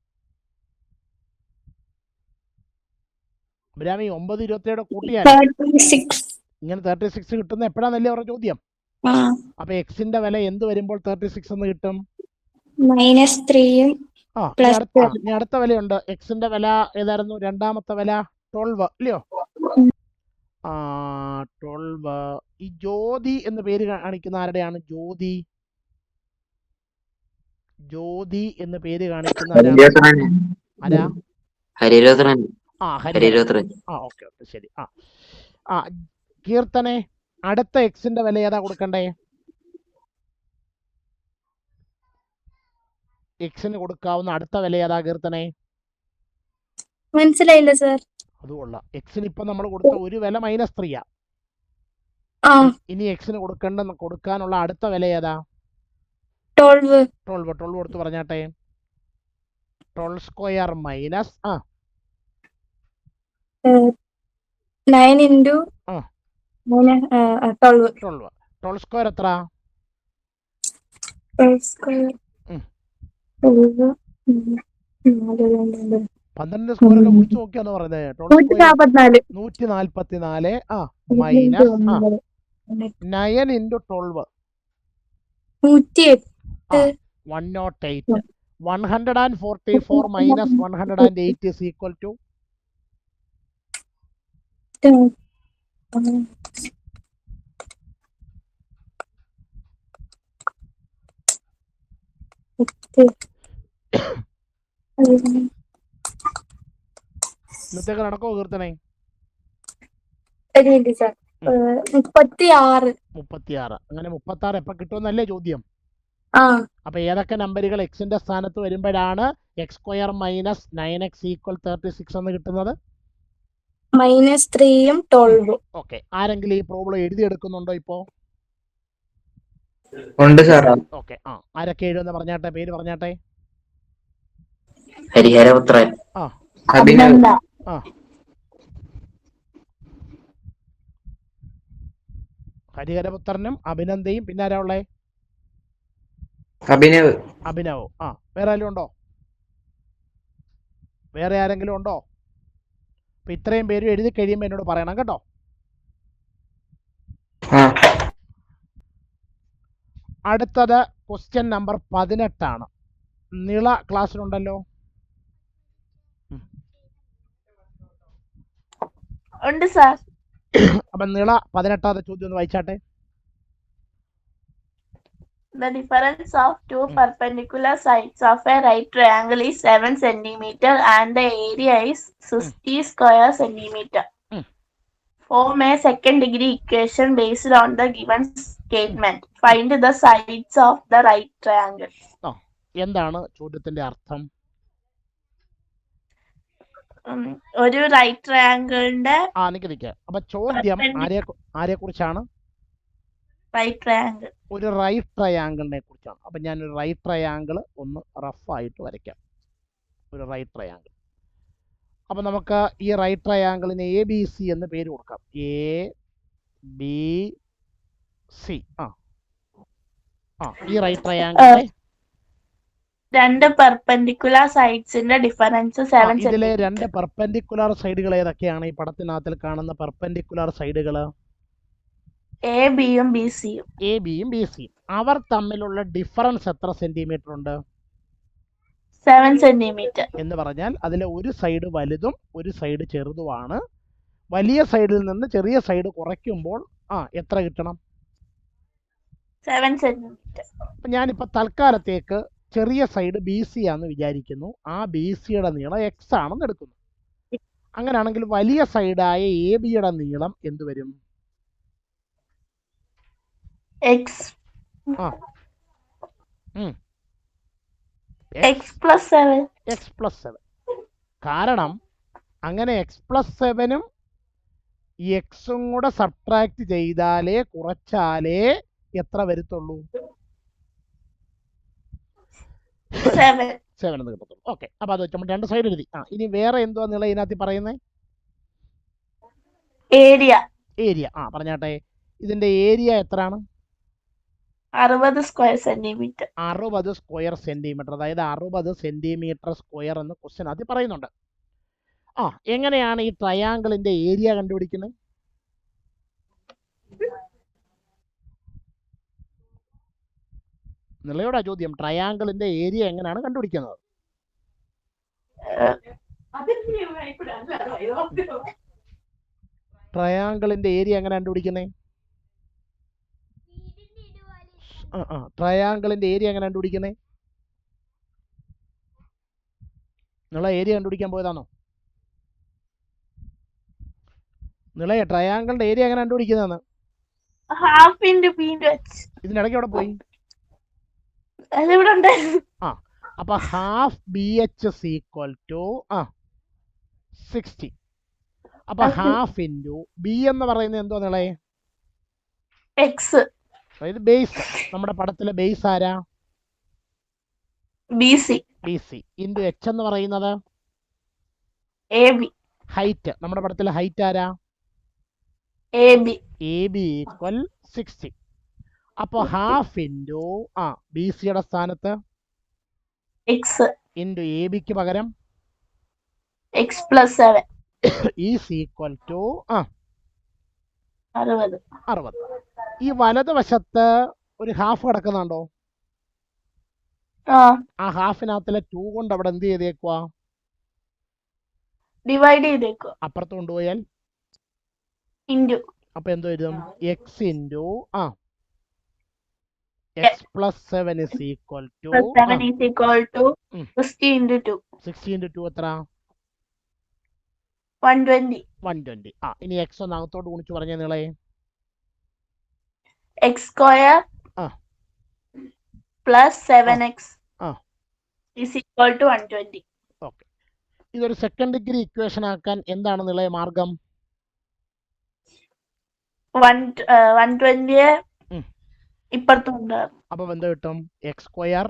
അഭിരാമി 9 27 കൂട്ടിയാൽ 36. ഇങ്ങനെ 36 കിട്ടുന്ന എപ്പോഴാന്നല്ലേ അവരുടെ ചോദ്യം. ആ അപ്പൊ എക്സിന്റെ വില എന്ത് വരുമ്പോൾ 36 എന്ന് കിട്ടും? -3 ആ Plus ഇനി അടുത്ത വിലയുണ്ട്. എക്സിന്റെ വില ഏതായിരുന്നു? രണ്ടാമത്തെ വില 12 ഇല്ലയോ? ഉം. 12. ഈ ജ്യോതി എന്ന് പേര് കാണിക്കുന്ന ആരുടെയാണ്? ജ്യോതി എന്ന് പേര് കാണിക്കുന്ന ആരാ? ഹരിരോധനൻ. ഹരിഹരൻ. ഓക്കെ ശരി. കീർത്തനെ, അടുത്ത എക്സിന്റെ വില ഏതാ കൊടുക്കണ്ടേ? എക്സിന് കൊടുക്കാവുന്ന അടുത്ത വില ഏതാ കീർത്തനെ? മനസ്സിലായില്ല സർ. അതുകൊള്ള എക്സിന് ഇപ്പൊ നമ്മൾ കൊടുത്ത ഒരു വില -3. ഇനി എക്സിന് കൊടുക്കാനുള്ള അടുത്ത വില ഏതാ? 12 കൊടുത്ത് പറഞ്ഞാട്ടെ. 12² മൈനസ് 9 into 12. 12² എത്ര? 12 സ്ക്വയർ ഒക്കെ വിളിച്ചു നോക്കിയാന്ന് പറയുന്നത്. 144 minus 9 into 12 108. 144 minus 108 is equal to 108. ഇന്നത്തേക്ക് നടക്കോ കീർത്തനെ? 36. 36. അങ്ങനെ 36 എപ്പോ കിട്ടുമെന്നല്ലേ ചോദ്യം. അപ്പൊ ഏതൊക്കെ നമ്പറുകൾ എക്സിന്റെ സ്ഥാനത്ത് വരുമ്പോഴാണ് x² മൈനസ് 9x ഈക്വൽ 36 എന്ന് കിട്ടുന്നത്? -3 12. ഓക്കെ, ആരെങ്കിലും ഈ പ്രോബ്ലം എഴുതിയെടുക്കുന്നുണ്ടോ ഇപ്പോ? ഉണ്ട് സാർ. ഓക്കെ, ആരൊക്കെ എഴുതുന്ന പറഞ്ഞാട്ടെ, പേര് പറഞ്ഞാട്ടെ. ഹരിഹരപുത്രൻ, അഭിനന്ദ, ഹരിഹരപുത്രനും അഭിനന്ദയും പിന്നെ ആരാ ഉള്ളേ? അഭിനവ്. വേറെ ആരെങ്കിലും ഉണ്ടോ? വേറെ ആരെങ്കിലും ഉണ്ടോ? അപ്പൊ ഇത്രയും പേരും എഴുതി കഴിയുമ്പോൾ എന്നോട് പറയണം കേട്ടോ. അടുത്തത് ക്വസ്റ്റ്യൻ നമ്പർ 18. നിള ക്ലാസ്സിലുണ്ടല്ലോ? ഉണ്ട് സാർ. അപ്പൊ നിള 18ാമത്തെ ചോദ്യം ഒന്ന് വായിച്ചാട്ടെ. The difference of two perpendicular sides of a right triangle is 7 centimeter and the area is 60 square centimeter. Form a second degree equation based on the given statement. Find the sides of the right triangle. എന്താണ് ചോദ്യത്തിന്റെ അർത്ഥം? ഒരു റൈറ്റ് ട്രയാങ്കിളിന്റെ അപ്പൊ ചോദ്യം ആരെ കുറിച്ചാണ്? Right triangle. ഒരു റൈറ്റ് ട്രയാങ്കിളിനെ കുറിച്ചാണ്. അപ്പൊ ഞാൻ ഒരു റൈറ്റ് ട്രയാങ്കിൾ ഒന്ന് റഫായിട്ട് വരയ്ക്കാം. ഒരു റൈറ്റ് ട്രയാങ്കിൾ. അപ്പൊ നമുക്ക് ഈ റൈറ്റ് ട്രയാങ്കിളിന് ABC എന്ന് പേര് കൊടുക്കാം. ABC. ഈ റൈറ്റ് ട്രയാങ്കിളിനെ രണ്ട് പെർപെൻഡിക്കുലർ സൈഡ്സിന്റെ ഡിഫറൻസ് 7 ഇതിലെ രണ്ട് പെർപെൻഡിക്കുലർ സൈഡുകൾ ഏതൊക്കെയാണ് ഈ പടത്തിനകത്തിൽ കാണുന്ന പെർപെൻഡിക്കുലർ സൈഡുകൾ? എബിയും ബിസിയും. അവർ തമ്മിലുള്ള ഡിഫറൻസ് എത്ര സെന്റിമീറ്റർ ഉണ്ട്? 7 സെന്റിമീറ്റർ. എന്ന് പറഞ്ഞാൽ അതിലെ ഒരു സൈഡ് വലുതും ഒരു സൈഡ് ചെറുതുമാണ്. വലിയ സൈഡിൽ നിന്ന് ചെറിയ സൈഡ് കുറയ്ക്കുമ്പോൾ എത്ര കിട്ടണം? 7 സെന്റിമീറ്റർ. അപ്പൊ ഞാനിപ്പോ തൽക്കാലത്തേക്ക് ചെറിയ സൈഡ് BC ആണെന്ന് വിചാരിക്കുന്നു. ആ BCയുടെ നീളം x ആണെന്ന് എടുക്കുന്നു. അങ്ങനെയാണെങ്കിൽ വലിയ സൈഡായ ABയുടെ നീളം എന്ത് വരും? x plus 7. കാരണം അങ്ങനെ x+7 എക്സും കൂടെ സബ്ട്രാക്ട് ചെയ്താലേ കുറച്ചാലേ എത്ര വരത്തുള്ളൂ? 7 എന്ന് കിട്ടത്തുള്ളൂ. ഓക്കെ, അപ്പൊ അത് വെച്ച് രണ്ട് സൈഡ് എഴുതി. ഇനി വേറെ എന്തുവാ നീളം ഇതിനകത്ത് പറയുന്നത്? ഏരിയ. പറഞ്ഞാട്ടെ, ഇതിന്റെ ഏരിയ എത്രയാണ്? 60 സ്ക്വയർ സെന്റിമീറ്റർ. 60 സ്ക്വയർ സെന്റിമീറ്റർ, അതായത് 60 സെന്റിമീറ്റർ സ്ക്വയർ എന്ന് ക്വസ്റ്റ്യൻ ആദ്യം പറയുന്നുണ്ട്. എങ്ങനെയാണ് ഈ ട്രയാങ്കിളിന്റെ ഏരിയ കണ്ടുപിടിക്കുന്നത്? നിളയോടാ ചോദ്യം. ട്രയാങ്കിളിന്റെ ഏരിയ എങ്ങനെയാണ് കണ്ടുപിടിക്കുന്നത്? ട്രയാങ്കിളിന്റെ ഏരിയ എങ്ങനെ കണ്ടുപിടിക്കുന്നത്? ട്രയാങ്കിളിന്റെ ഏരിയ എങ്ങനെ കണ്ടുപിടിക്കുന്നത്? നിള ഏരിയ കണ്ടുപിടിക്കാൻ പോയതാണോ? നിളയെ ട്രയാങ്കിളിന്റെ ഏരിയ എങ്ങനെ കണ്ടുപിടിക്കുന്നതെന്ന്? Half into B into H. ഇതിനിടയ്ക്ക് അവിടെ പോയി. അതിവിടെ ഉണ്ടായിരുന്നു. അപ്പൊ half B H is equal to 60. അപ്പൊ ഹാഫ് ഇൻറ്റു ബി എന്ന് പറയുന്നത് എന്തോ നിളെ? എക്സ്. അതായത് ബേസ്. നമ്മുടെ പടത്തിലെ ബേസ് ആരാ? B C. B C into H എന്ന് പറയുന്നത് എ ബി. ഹൈറ്റ്. നമ്മുടെ പടത്തിലെ ഹൈറ്റ് ആരാ? A B. A B equal 60. അപ്പൊ ഹാഫ് ഇൻറ്റു ബി സിയുടെ സ്ഥാനത്ത് എക്സ് ഇൻറ്റു എ ബിക്ക് പകരം x plus 7 is equal to 60. 60. ഈ വലതുവശത്ത് ഒരു ഹാഫ് കിടക്കുന്നുണ്ടോ? ആ ഹാഫിനകത്തിലെ 2 കൊണ്ട് അവിടെ എന്ത് ചെയ്തേക്കുക? ഡിവൈഡ് ചെയ്തേക്കുക. അപ്പുറത്ത് കൊണ്ടുപോയാൽ ഇൻറ്റു. അപ്പൊ എന്തോ എഴുതും? X into X plus 7 is equal to 7 is equal to 60 into 2. 60 into 2 എത്ര? 120. 120. ഇനി എക്സ് ഒന്ന് അകത്തോട്ട് ഗുണിച്ച് പറഞ്ഞ നിളെ. X square plus 7x is equal to 120. Okay. ഇതൊരു സെക്കൻഡ് ഡിഗ്രി ഇക്വേഷൻ ആക്കാൻ എന്താണ് നിളെ മാർഗം? 120 ഇപ്പുറത്തുണ്ട്. അപ്പൊ എന്ത് കിട്ടും? X square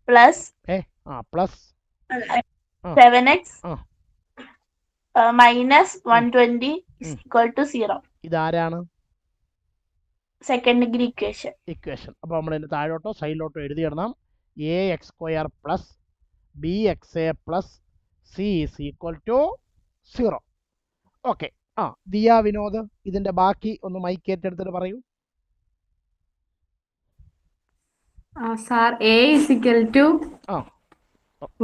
plus plus 7x minus 120 is equal to 0. ഇതാരാണ്? Second degree equation. അപ്പൊ നമ്മൾ ഇതിന് താഴോട്ടോ സൈഡിലോട്ടോ എഴുതിയിടണം. A X square plus B X A plus C is equal to 0. Okay. Diya Vinod ഇതിന്റെ ബാക്കി ഒന്ന് മൈക്ക് ഏറ്റെടുത്തിട്ട് പറയൂ. Sir A is equal to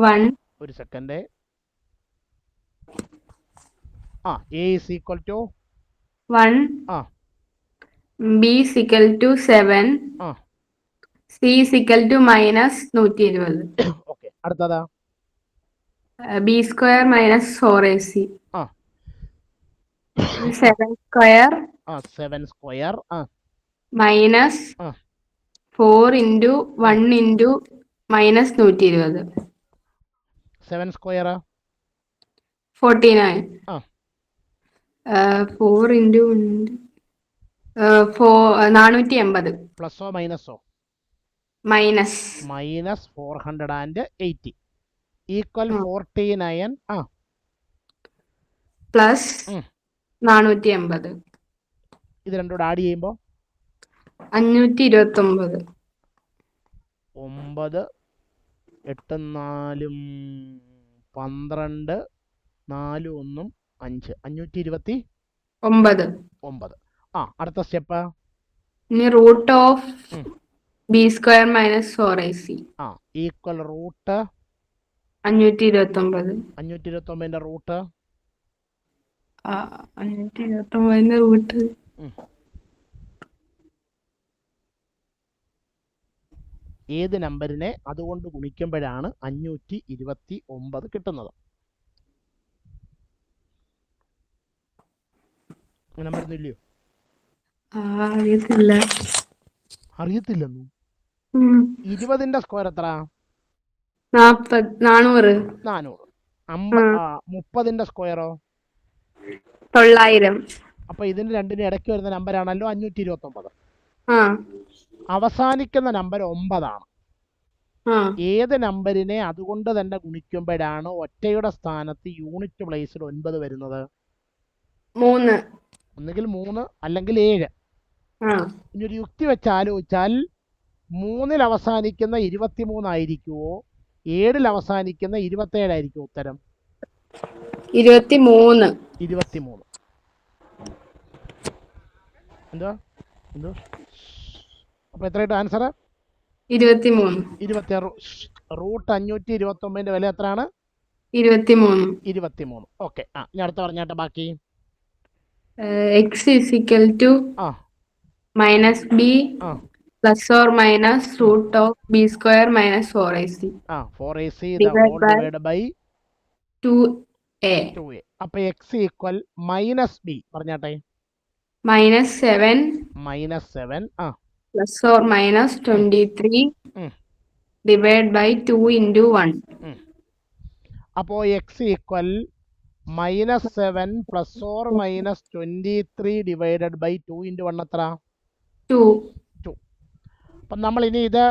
1. ഒരു second. A is equal to 1. B is equal to 7. C is equal to minus 120. Okay. അടുത്തതാ B square minus 4ac. 7 square 7 square minus 4 into 1 into minus 120. 7 square 49. 4 into 480. പ്ലസോ മൈനസോ? Minus 480 equal 49 plus 480. ഇത് രണ്ടും കൂടെ ആഡ് ചെയ്യുമ്പോൾ 529. 9 8 4 12 4 1 5 529. അടുത്ത സ്റ്റെപ്പ്. ഇനി root of b square minus 4ac equal root 529. 529 root 529 root ഏത് നമ്പറിനെ അതുകൊണ്ട് ഗുണിക്കുമ്പോഴാണ് 529 കിട്ടുന്നത്? നമ്പർ ഇല്ലയോ? അറിയത്തില്ല. അറിയത്തില്ലെന്നു? 20ന്റെ സ്ക്വയർ എത്ര? 400. 30ന്റെ സ്ക്വയറോ? 900. അപ്പൊ ഇതിന് രണ്ടിനും ഇടയ്ക്ക് വരുന്ന നമ്പറാണല്ലോ 529. അവസാനിക്കുന്ന നമ്പർ 9 ആണ്. ഏത് നമ്പറിനെ അതുകൊണ്ട് തന്നെ ഗുണിക്കുമ്പോഴാണ് ഒറ്റയുടെ സ്ഥാനത്ത് യൂണിറ്റ് പ്ലേസിൽ 9 വരുന്നത്? 3. ഒന്നുകിൽ 3 അല്ലെങ്കിൽ 7. ഇനി ഒരു യുക്തി വെച്ച് ആലോചിച്ചാൽ 3ൽ അവസാനിക്കുന്ന 23 ആയിരിക്കുമോ 7ൽ അവസാനിക്കുന്ന 27 ആയിരിക്കും ഉത്തരം? 23. 23. എന്തോ എന്തോ അപ്പൊ എത്രയായിട്ട് ആൻസർ? 23. 26. റൂട്ട് 529 വില എത്രയാണ്? 23. 23. ഓക്കെ. ഇനി അടുത്ത പറഞ്ഞാട്ടെ ബാക്കി. X is equal to ആ minus b ആ plus or minus root of b square minus 4ac 4ac Divide by divide by 2a 2a. അപ്പൊ എക്സ് ഈക്വൽ മൈനസ് ബി പറഞ്ഞാട്ടെ. minus 7 -7 plus or minus 23 ഉം. divide by 2 into 1. അപ്പോ x equal -7 plus or minus 23 divided by 2 into 1 എത്ര? 2. 2. അപ്പം നമ്മൾ ഇനി ഇത്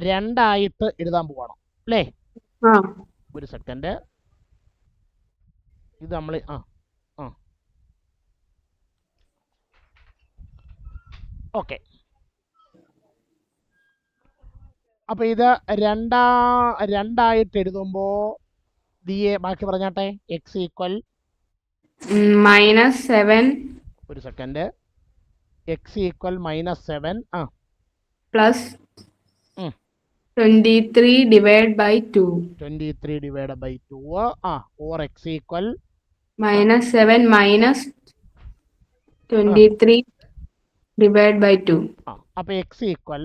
രണ്ടായിട്ട് എഴുതാൻ പോവാണ് അല്ലേ? ഒരു സെക്കൻഡ്. ഇത് നമ്മൾ ഓക്കെ. അപ്പൊ ഇത് രണ്ടായിട്ട് എഴുതുമ്പോൾ ബാക്കി പറഞ്ഞാട്ടെ. എക്സ് ഈക്വൽ -7 ഒരു second. X equal -7 plus 23 divided by 2. 23 divide by 2 or x equal -7 minus 23 divided by 2. അപ്പൊ എക്സ് ഈക്വൽ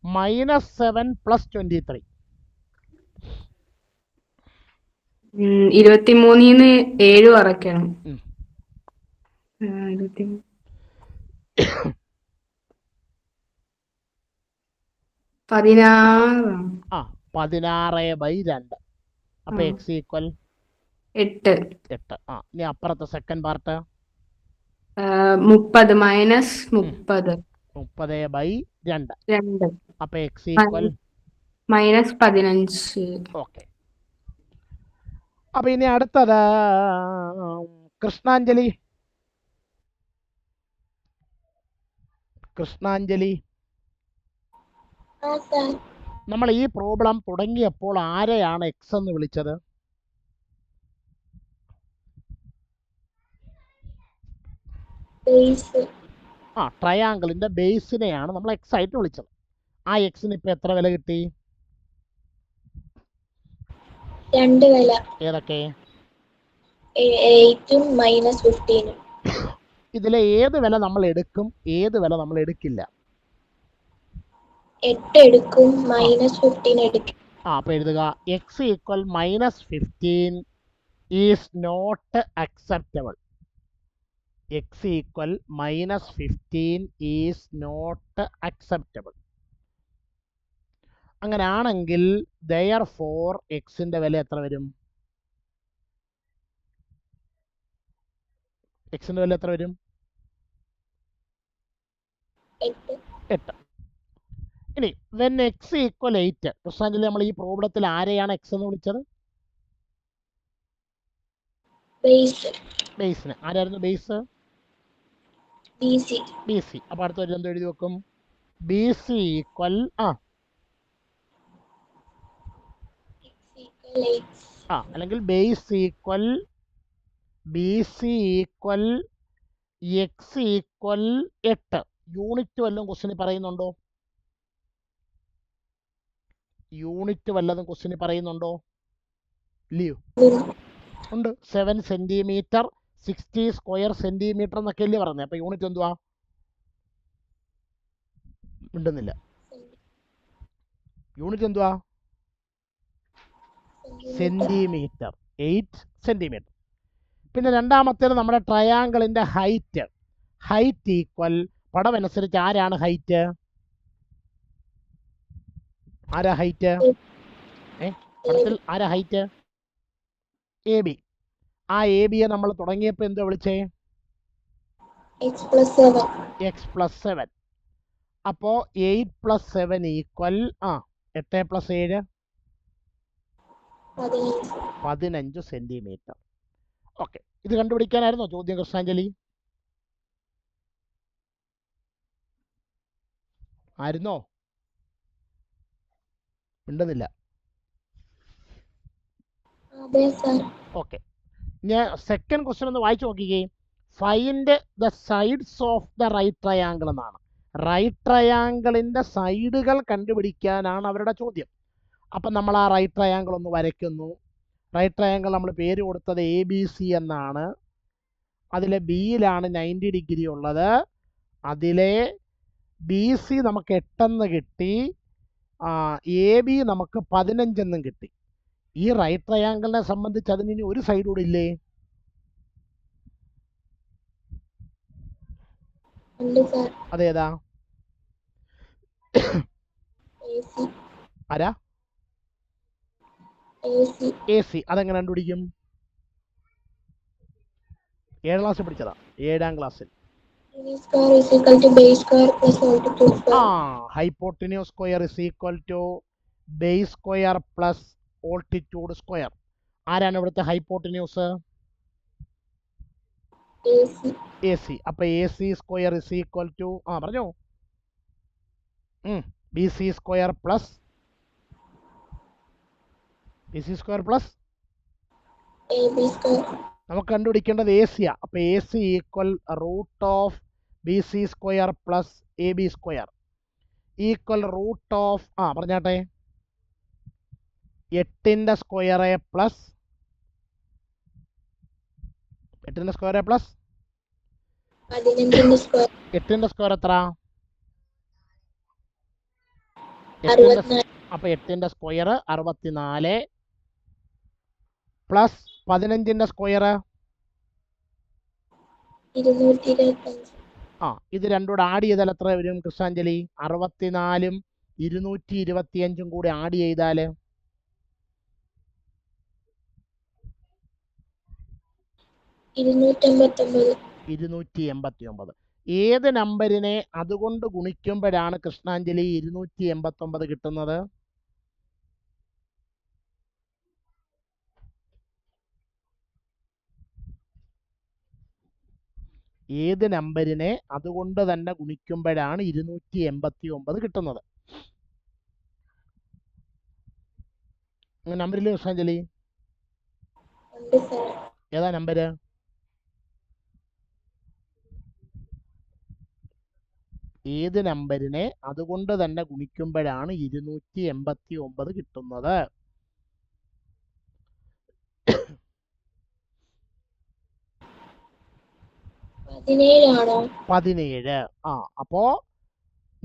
-7 പ്ലസ് 23. 23 7 കുറയ്ക്കണം. 16. 16/2. അപ്പൊ എക്സ് ഈക്വൽ 8. 8. ഇനി അപ്പുറത്തെ സെക്കൻഡ് പാർട്ട് 30 minus 30. 30/2. അപ്പൊ എക്സ് ഈക്വൽ -15. ഓക്കെ. അപ്പൊ ഇനി അടുത്തത് കൃഷ്ണാഞ്ജലി. നമ്മൾ ഈ പ്രോബ്ലം തുടങ്ങിയപ്പോൾ ആരെയാണ് എക്സ് എന്ന് വിളിച്ചത്? ട്രയാങ്കിളിന്റെ ബേസിനെയാണ് നമ്മൾ എക്സ് ആയിട്ട് വിളിച്ചത്. ആ എക്സിന് ഇപ്പൊ എത്ര വില കിട്ടി? 2 വില. ഏതൊക്കെ? 8 ഉം -15. ഇതിലെ ഏത് വില നമ്മൾ എടുക്കും, ഏത് വില നമ്മൾ എടുക്കില്ല? 8 എടുക്കും, -15 എടുക്കും. അപ്പൊ എഴുതുക. X equal -15 is not acceptable. X equal -15 is not acceptable. അങ്ങനെ ആണെങ്കിൽ therefore എക്സിന്റെ വില എത്ര വരും? എക്സിന്റെ വില എത്ര വരും? 8. ഇനി വെൻ എക്സ് ഈക്വൽ 8. കൃഷ്ണാഞ്ജലി, നമ്മൾ ഈ പ്രോബ്ലത്തിൽ ആരെയാണ് എക്സ് എന്ന് വിളിച്ചത്? ബേസിന്. ആരായിരുന്നു ബേസ്? B C. അപ്പൊ അടുത്ത ഒരു എന്ത് എഴുതി വെക്കും? ബി സി ഈക്വൽ അല്ലെങ്കിൽ base equal B C equal x equal 8. Unit വല്ലതും ക്വസ്റ്റിന് പറയുന്നുണ്ടോ? യൂണിറ്റ് വല്ലതും ക്വസ്റ്റിന് പറയുന്നുണ്ടോ? ഇല്ലയോ? ഉണ്ട്. 7 സെന്റിമീറ്റർ 60 സ്ക്വയർ സെന്റിമീറ്റർ എന്നൊക്കെ അല്ലേ പറഞ്ഞത്. അപ്പൊ യൂണിറ്റ് എന്തുവാ? ഉണ്ടെന്നില്ല. യൂണിറ്റ് എന്തുവാ? സെന്റിമീറ്റർ. 8 സെന്റിമീറ്റർ. പിന്നെ രണ്ടാമത്തേത് നമ്മുടെ ട്രയാങ്കിളിന്റെ ഹൈറ്റ്. ഹൈറ്റ് ഈക്വൽ പടം അനുസരിച്ച് ആരാണ് ഹൈറ്റ്? ആരാ ഹൈറ്റ്? പടത്തിൽ ആരാ ഹൈറ്റ്? A B. ആ എ ബിയെ നമ്മൾ തുടങ്ങിയപ്പോൾ എന്തോ വിളിച്ചേ? x+7. അപ്പോ 8+7 ഈക്വൽ 8+7 15 സെന്റിമീറ്റർ. ഓക്കെ. ഇത് കണ്ടുപിടിക്കാനായിരുന്നോ ചോദ്യം കൃഷ്ണാഞ്ജലി? ആയിരുന്നോ? ഉണ്ടെന്നില്ല. അതെ സർ. ഓക്കെ, ഞാൻ സെക്കൻഡ് ക്വസ്റ്റ്യൻ ഒന്ന് വായിച്ചു നോക്കിക്കേ. Find the sides of the right triangle എന്നാണ്. റൈറ്റ് ട്രയാങ്കിളിൻ്റെ സൈഡുകൾ കണ്ടുപിടിക്കാനാണ് അവരുടെ ചോദ്യം. അപ്പം നമ്മൾ ആ റൈറ്റ് ട്രയാങ്കിൾ ഒന്ന് വരയ്ക്കുന്നു. റൈറ്റ് ട്രയാങ്കിൾ നമ്മൾ പേര് കൊടുത്തത് ABC എന്നാണ്. അതിലെ ബിയിലാണ് 90 ഡിഗ്രി ഉള്ളത്. അതിലെ BC നമുക്ക് 8 കിട്ടി, AB നമുക്ക് 15 കിട്ടി. ഈ റൈറ്റ് ട്രയാങ്കിളിനെ സംബന്ധിച്ച് അതിന് ഇനി ഒരു സൈഡ് കൂടെ ഇല്ലേ? ഉണ്ട് സർ. അതേതാ? AC. ആരാ? AC. അതെങ്ങനെ കണ്ടുപിടിക്കും? 7ാം ക്ലാസ്സിൽ പഠിച്ചതാ, 7ാം ക്ലാസ്സിൽ. square is equal to base square plus altitude square. Hypotenuse square is equal to base square plus altitude square. ആരാണ് ഇവിടുത്തെ ഹൈപ്പോട്ടിന്യൂസ്? AC. അപ്പൊ AC square is equal to പറഞ്ഞോ BC square plus BC square plus AB square. നമുക്ക് കണ്ടുപിടിക്കേണ്ടത് AC യാ. അപ്പൊ AC ഈക്വൽ root of BC square plus AB square equal root of പറഞ്ഞാട്ടെ 8ന്റെ സ്ക്വയർ പ്ലസ് 8ന്റെ സ്ക്വയർ പ്ലസ് 15ന്റെ സ്ക്വയർ. 8ന്റെ സ്ക്വയർ എത്ര? 64. അപ്പൊ 8ന്റെ സ്ക്വയർ 64 പ്ലസ് 15ന്റെ സ്ക്വയർ 225. ഇത് രണ്ടും കൂടെ ആഡ് ചെയ്താൽ എത്ര വരും കൃഷ്ണാഞ്ജലി? 64ഉം 225ഉം കൂടി ആഡ് ചെയ്താൽ 289. ഏത് നമ്പറിനെ അതുകൊണ്ട് ഗുണിക്കുമ്പോഴാണ് കൃഷ്ണാഞ്ജലി 289 കിട്ടുന്നത്? ഏത് നമ്പറിനെ അതുകൊണ്ട് തന്നെ ഗുണിക്കുമ്പോഴാണ് 289 കിട്ടുന്നത്? നമ്പറിൽ കൃഷ്ണാഞ്ജലി ഉണ്ട് സർ. ഏതാ നമ്പര്? ഏത് നമ്പറിനെ അതുകൊണ്ട് തന്നെ ഗുണിക്കുമ്പോഴാണ് 289 കിട്ടുന്നത്? 17. അപ്പോ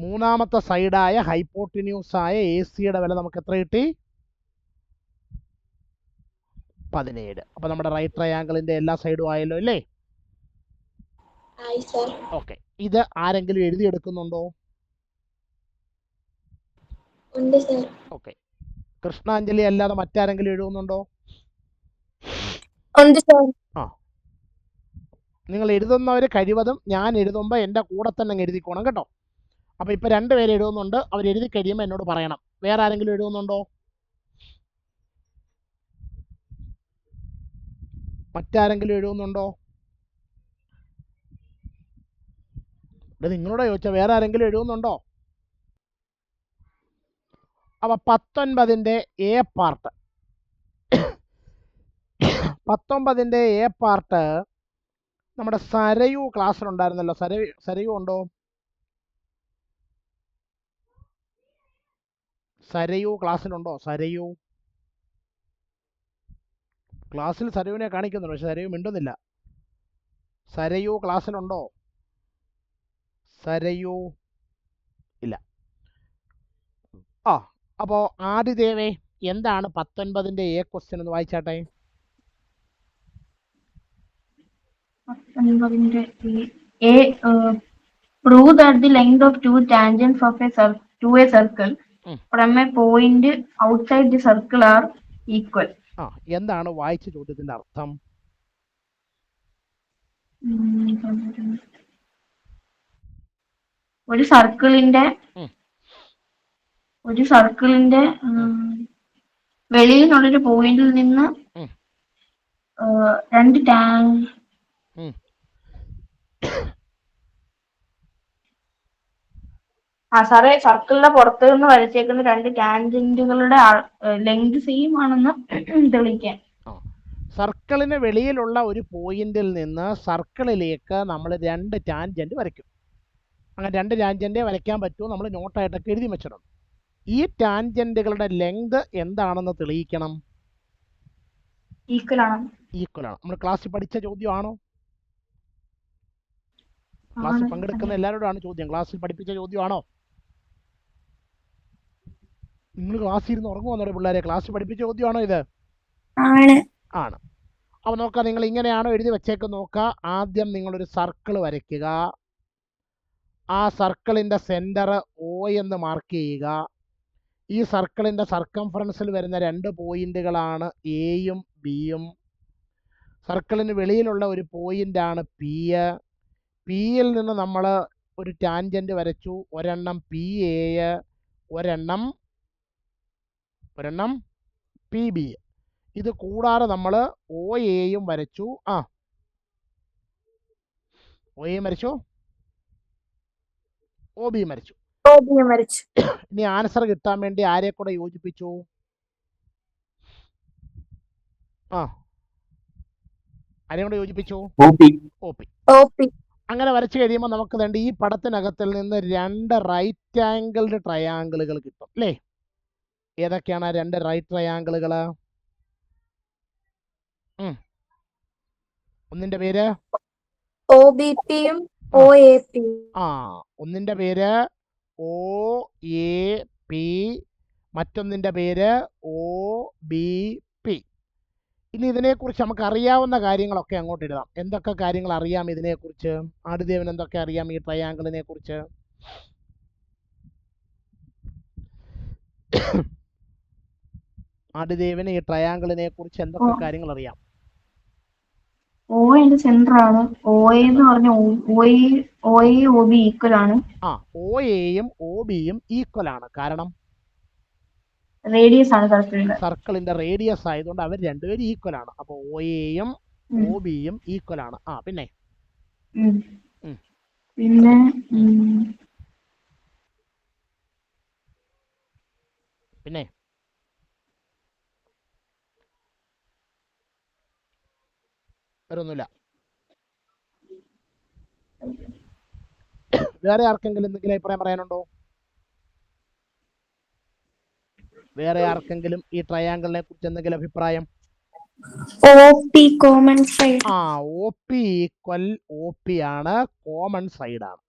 മൂന്നാമത്തെ സൈഡായ ഹൈപ്പോട്ടിന്യൂസ് ആയ AC-യുടെ വില നമുക്ക് എത്ര കിട്ടി? 17. അപ്പൊ നമ്മുടെ റൈറ്റ് ട്രയാങ്കിളിന്റെ എല്ലാ സൈഡും ആയല്ലോ അല്ലേ? ഓക്കെ, ഇത് ആരെങ്കിലും എഴുതിയെടുക്കുന്നുണ്ടോ? ഓക്കെ, കൃഷ്ണാഞ്ജലി അല്ലാതെ മറ്റാരെങ്കിലും എഴുതുന്നുണ്ടോ? നിങ്ങൾ എഴുതുന്നവർ കഴിവതും ഞാൻ എഴുതുമ്പോൾ എൻ്റെ കൂടെ തന്നെ എഴുതിക്കോണം കേട്ടോ. അപ്പോൾ ഇപ്പോൾ 2 പേര് എഴുതുന്നുണ്ട്, അവർ എഴുതി കഴിയുമ്പോൾ എന്നോട് പറയണം. വേറെ ആരെങ്കിലും എഴുതുന്നുണ്ടോ? മറ്റാരെങ്കിലും എഴുതുന്നുണ്ടോ? നിങ്ങളോട് ചോദിച്ചാൽ വേറെ ആരെങ്കിലും എഴുതുന്നുണ്ടോ? അപ്പോൾ 19ന്റെ A പാർട്ട് 19ന്റെ A പാർട്ട് നമ്മുടെ സരയു ക്ലാസ്സിലുണ്ടായിരുന്നല്ലോ. സരയു ഉണ്ടോ? സരയു ക്ലാസ്സിലുണ്ടോ? സരയു ക്ലാസ്സിൽ സരയുവിനെ കാണിക്കുന്നുണ്ട്, പക്ഷെ സരയു മിണ്ടുന്നില്ല. സരയു ക്ലാസ്സിലുണ്ടോ? സരയു ഇല്ല. അപ്പോൾ ആദിദേവേ, എന്താണ് 19ന്റെ A ക്വസ്റ്റ്യൻ എന്ന് വായിച്ചാട്ടെ. 19ന്റെ A, prove that the length of two tangents of a circle from a point outside the circle are equal. എന്താണ് വായിച്ച ചോദ്യത്തിന്റെ അർത്ഥം? ഒരു സർക്കിളിന്റെ വെളിയിൽ നിന്നുള്ളൊരു പോയിന്റിൽ നിന്ന് രണ്ട് സാറേ, സർക്കിളിന്റെ പുറത്ത് നിന്ന് വരച്ചേക്കുന്ന 2 ടാൻജന്റുകളുടെ ലെങ്ത് സെയിം ആണെന്ന് തെളിയിക്കാൻ. സർക്കിളിന് വെളിയിലുള്ള ഒരു പോയിന്റിൽ നിന്ന് സർക്കിളിലേക്ക് നമ്മൾ 2 ടാൻജന്റ് വരയ്ക്കും. അങ്ങനെ 2 ടാൻജന്റേ വരയ്ക്കാൻ പറ്റുമോ നമ്മൾ നോട്ടായിട്ടൊക്കെ എഴുതി വെച്ചിട്ടുണ്ട്. ഈ ടാൻജന്റുകളുടെ ലെങ്ത് എന്താണെന്ന് തെളിയിക്കണം. ഈക്വൽ ആണ്. ഈക്വൽ ആണ്. നമ്മൾ ക്ലാസ്സിൽ പഠിച്ച ചോദ്യമാണോ? ക്ലാസ്സിൽ പങ്കെടുക്കുന്ന എല്ലാവരോടാണ് ചോദ്യം. ക്ലാസ്സിൽ പഠിപ്പിച്ച ചോദ്യമാണോ? നിങ്ങൾ ക്ലാസ്സിൽ ഇരുന്ന് ഉറങ്ങുവന്നോ പിള്ളേരെ? ക്ലാസ്സിൽ പഠിപ്പിച്ച ചോദ്യമാണോ ഇത്? ആണ്. അപ്പോൾ നോക്കാം, നിങ്ങൾ ഇങ്ങനെയാണോ എഴുതി വെച്ചേക്ക് നോക്കുക. ആദ്യം നിങ്ങളൊരു സർക്കിൾ വരയ്ക്കുക. ആ സർക്കിളിൻ്റെ സെൻറ്റർ O എന്ന് മാർക്ക് ചെയ്യുക. ഈ സർക്കിളിൻ്റെ സർക്കംഫറൻസിൽ വരുന്ന 2 പോയിന്റുകളാണ് എയും ബിയും. സർക്കിളിന് വെളിയിലുള്ള ഒരു പോയിന്റാണ് പി. പിയിൽ നിന്ന് നമ്മൾ ഒരു ടാൻജൻറ്റ് വരച്ചു. ഒരെണ്ണം PA, ഒരെണ്ണം PB. ഇത് കൂടാതെ നമ്മൾ OAയും വരച്ചു. OAയും വരച്ചു, OBയും വരച്ചു. ഇനി ആൻസർ കിട്ടാൻ വേണ്ടി ആരെ കൂടെ യോജിപ്പിച്ചു? ആരെയും കൂടെ യോജിപ്പിച്ചു? OP. അങ്ങനെ വരച്ചു കഴിയുമ്പോൾ നമുക്ക് വേണ്ട ഈ പടത്തിനകത്തിൽ നിന്ന് 2 റൈറ്റ് ആംഗിൾഡ് ട്രയാങ്കിളുകൾ കിട്ടും അല്ലേ? ഏതൊക്കെയാണ് 2 റൈറ്റ് ട്രയാങ്കിളുകൾ? ഒന്നിന്റെ പേര് OBPയും OAPയും. ഒന്നിന്റെ പേര് OAP, മറ്റൊന്നിന്റെ പേര് OBP. ഇനി ഇതിനെക്കുറിച്ച് നമുക്ക് അറിയാവുന്ന കാര്യങ്ങളൊക്കെ അങ്ങോട്ട് എഴുതാം. എന്തൊക്കെ കാര്യങ്ങൾ അറിയാം ഇതിനെക്കുറിച്ച്? ആടുദേവൻ എന്തൊക്കെ അറിയാം ഈ ട്രയാങ്കിളിനെ കുറിച്ച്? ആടുദേവന് ഈ ട്രയാങ്കിളിനെ കുറിച്ച് എന്തൊക്കെ കാര്യങ്ങൾ അറിയാം? O ന്റെ സെന്റർ ആണ്. OA എന്ന് പറഞ്ഞ OA OB ഈക്വൽ ആണ്. OAയും OBയും ഈക്വൽ ആണ്. കാരണം റേഡിയസ് ആണ് സർക്കിളിന്റെ റേഡിയസ് ആയതുകൊണ്ട് അവർ രണ്ടുപേരും ഈക്വൽ ആണ്. അപ്പോൾ OAയും OBയും ഈക്വൽ ആണ്. പിന്നെ പിന്നെ വേറൊന്നുമില്ല. വേറെ ആർക്കെങ്കിലും എന്തെങ്കിലും അഭിപ്രായം പറയാനുണ്ടോ? വേറെ ആർക്കെങ്കിലും ഈ ട്രയാങ്കിളിനെ കുറിച്ച് എന്തെങ്കിലും അഭിപ്രായം? OP common side. OP equal OP ആണ്, കോമൺ സൈഡ് ആണ്.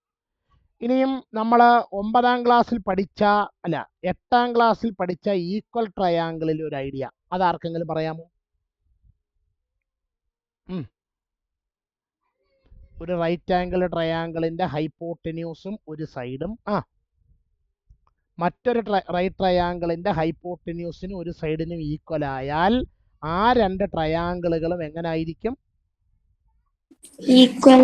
ഇനിയും നമ്മൾ 9ാം ക്ലാസ്സിൽ പഠിച്ച 8ാം ക്ലാസ്സിൽ പഠിച്ച ഈക്വൽ ട്രയാങ്കിളിൽ ഒരു ഐഡിയ അതാർക്കെങ്കിലും പറയാമോ? ഒരു റൈറ്റ് ആംഗിൾ ട്രയാങ്കിളിന്റെ ഹൈപ്പോട്ടന്യൂസും ഒരു സൈഡും മറ്റൊരു റൈറ്റ് ട്രയാങ്കിളിന്റെ ഹൈപ്പോട്ടന്യൂസിനും ഒരു സൈഡിനും ഈക്വൽ ആയാൽ ആ 2 ട്രയാങ്കിളുകളും എങ്ങനായിരിക്കും? ഈക്വൽ.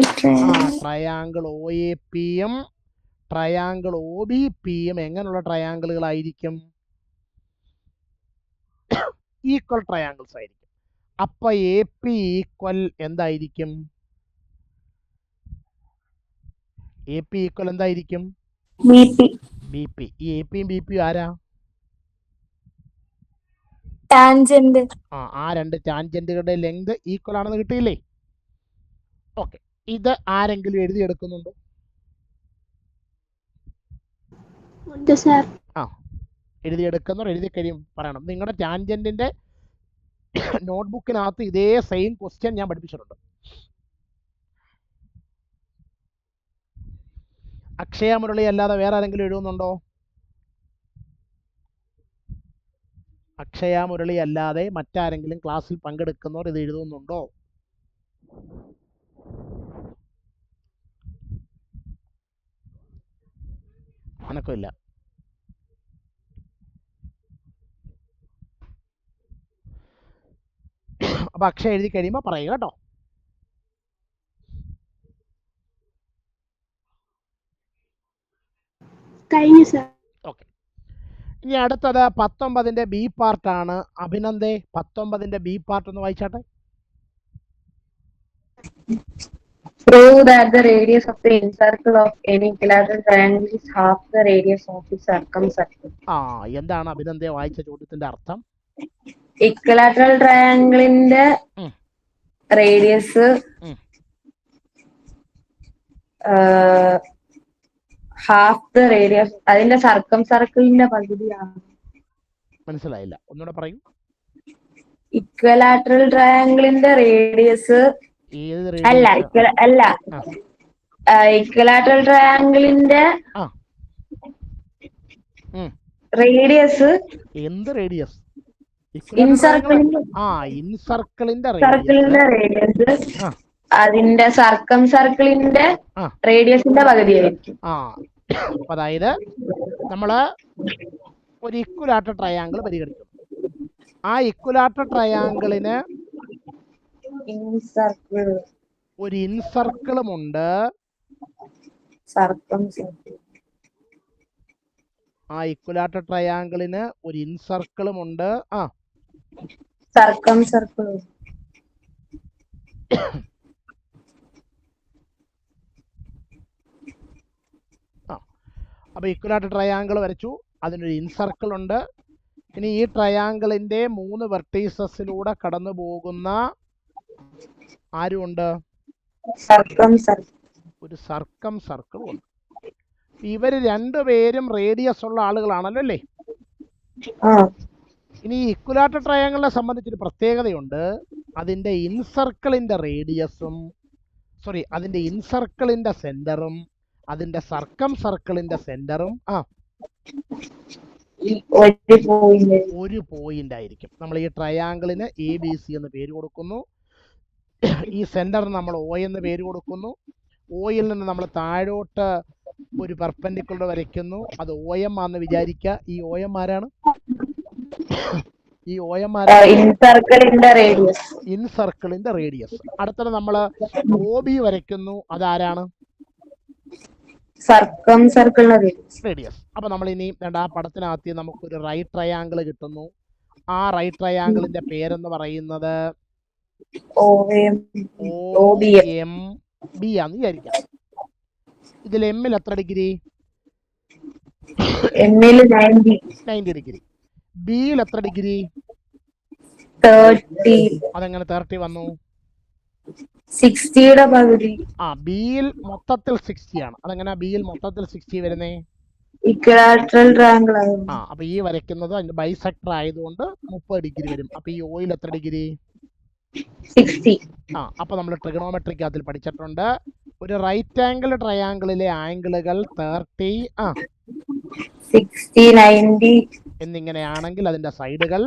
ട്രയാങ്കിൾ OAPയും ട്രയാങ്കിൾ OBPയും എങ്ങനെയുള്ള ട്രയാങ്കിളുകളായിരിക്കും? ഈക്വൽ ട്രയാങ്കിൾസ് ആയിരിക്കും. അപ്പൊ AP ഈക്വൽ എന്തായിരിക്കും? AP ഈക്വൽ എന്തായിരിക്കും? BP. ഈ APയും BPയും ആരാ? ടാൻജന്റ്. ആ 2 ടാൻജന്റുകളുടെ ലെങ്ത് ഈക്വൽ ആണെന്ന് കിട്ടിയില്ലേ? ഓക്കെ, ഇത് ആരെങ്കിലും എഴുതിയെടുക്കുന്നുണ്ടോ? എഴുതിയെടുക്കുന്നവർ എഴുതി കഴിയും പറയണം. നിങ്ങളുടെ ടാൻജന്റിന്റെ നോട്ട്ബുക്കിനകത്ത് ഇതേ സെയിം ക്വസ്റ്റ്യൻ ഞാൻ പഠിപ്പിച്ചിട്ടുണ്ട്. അക്ഷയ മുരളി അല്ലാതെ വേറെ ആരെങ്കിലും എഴുതുന്നുണ്ടോ? അക്ഷയ മുരളി അല്ലാതെ മറ്റാരെങ്കിലും ക്ലാസ്സിൽ പങ്കെടുക്കുന്നവർ ഇത് എഴുതുന്നുണ്ടോ? അനക്കമില്ല. അപ്പൊ അക്ഷയ എഴുതി കഴിയുമ്പോൾ പറയുക കേട്ടോ. ഓക്കെ, ഇനി അടുത്തത് 19ന്റെ B പാർട്ടാണ്. അഭിനന്ദേ, 19ന്റെ B പാർട്ട് ഒന്ന് വായിച്ചാട്ടെ. Prove that the radius of the incircle of any equilateral triangle is half the radius of the circumcircle. എന്താണ് അഭിനന്ദേ വായിച്ച ചോദ്യത്തിന്റെ അർത്ഥം? ഇക്വലാറ്ററൽ ട്രയാങ്കിളിന്റെ ഉം. റേഡിയസ് ഉം. ഹാഫ് ദ റേഡിയസ് അതിന്റെ സർക്കിളിന്റെ പകുതിയാണ്. മനസ്സിലായില്ല, ഒന്നുകൂടെ പറയൂ. ഇക്വലാറ്ററൽ ട്രയാങ്കിളിന്റെ റേഡിയസ് ഏത് അല്ല റേഡിയസ്? അല്ല ആ. ഇക്വലാറ്ററൽ ട്രയാങ്കിളിന്റെ ആ. ഉം. റേഡിയസ് എന്ത് റേഡിയസ്? ഇൻസർക്കിളിന്റെ ഇൻസർക്കിളിന്റെ റേഡിയസ് ആ. അതിന്റെ സർക്കിളിന്റെ ആ. റേഡിയസിന്റെ പകുതിയായിരിക്കും. അപ്പൊ അതായത് നമ്മള് ഒരു ഇക്വലാറ്റർ ട്രയാങ്കിൾ പരിഗണിക്കും. ആ ഇക്വലാറ്റർ ട്രയാങ്കിളിന് ഒരു ഇൻസർക്കിളുമുണ്ട്, ആ ഇക്വലാറ്റർ ട്രയാങ്കിളിന് ഒരു ഇൻസർക്കിളുമുണ്ട്, സർക്കിളും. അപ്പൊ ഇക്വലാറ്റർ ട്രയാങ്കിൾ വരച്ചു, അതിനൊരു ഇൻസർക്കിൾ ഉണ്ട്. ഇനി ഈ ട്രയാങ്കിളിന്റെ 3 വെർട്ടീസസിലൂടെ കടന്നു പോകുന്ന ആരുമുണ്ട്? ഒരു സർക്കിളും ഉണ്ട്. ഇവര് രണ്ടുപേരും റേഡിയസ് ഉള്ള ആളുകളാണല്ലോ അല്ലേ? ഇനി ഈ ഇക്വലാറ്റർ ട്രയാങ്കിളിനെ സംബന്ധിച്ചൊരു പ്രത്യേകതയുണ്ട്. അതിന്റെ ഇൻസർക്കിളിന്റെ സെന്ററും അതിന്റെ സർക്കിളിന്റെ സെന്ററും ഒരു പോയിന്റ് ആയിരിക്കും. നമ്മൾ ഈ ട്രയാങ്കിളിന് ABC എന്ന് പേര് കൊടുക്കുന്നു. ഈ സെന്ററിന് നമ്മൾ O എന്ന് പേര് കൊടുക്കുന്നു. Oയിൽ നിന്ന് നമ്മൾ താഴോട്ട് ഒരു പെർപെൻഡിക്കുലർ വരയ്ക്കുന്നു. അത് OM ആണെന്ന് വിചാരിക്കുക. ഈ OM ആരാണ്? ഇൻസർക്കിളിന്റെ റേഡിയസ്. അടുത്തത് നമ്മൾ OB വരയ്ക്കുന്നു. അതാരാണ്? റേഡിയസ്. അപ്പൊ നമ്മൾ ഇനി ആ പടത്തിനകത്ത് നമുക്കൊരു റൈറ്റ് ട്രയാങ്കിൾ കിട്ടുന്നു. ആ റൈറ്റ് ട്രയാങ്കിളിന്റെ പേരെന്ന് പറയുന്നത് OMB ആന്ന് വിചാരിക്കാം. ഇതിൽ എമ്മിൽ എത്ര ഡിഗ്രി? 90 ഡിഗ്രി. ബിയിൽ എത്ര ഡിഗ്രി? 30. അതെങ്ങനെ 30 വന്നു? 60യുടെ പകുതി. ബിയിൽ മൊത്തത്തിൽ 60 ആണ്. അതെങ്ങനെ ബിയിൽ മൊത്തത്തിൽ 60 വരുന്നേ? Equilateral triangle. അപ്പൊ ഈ വരയ്ക്കുന്നത് അതിന്റെ ബൈസെക്ടർ ആയതുകൊണ്ട് 30 ഡിഗ്രി വരും. അപ്പൊ ഈ ഓയിൽ എത്ര ഡിഗ്രി? 60. അപ്പൊ നമ്മൾ ട്രിഗണോമെട്രിക് അതിൽ പഠിച്ചിട്ടുണ്ട്. ഒരു റൈറ്റ് ആംഗിൾ ട്രയാങ്കിളിലെ ആംഗിളുകൾ 30, 60, 90 എന്നിങ്ങനെയാണെങ്കിൽ അതിന്റെ സൈഡുകൾ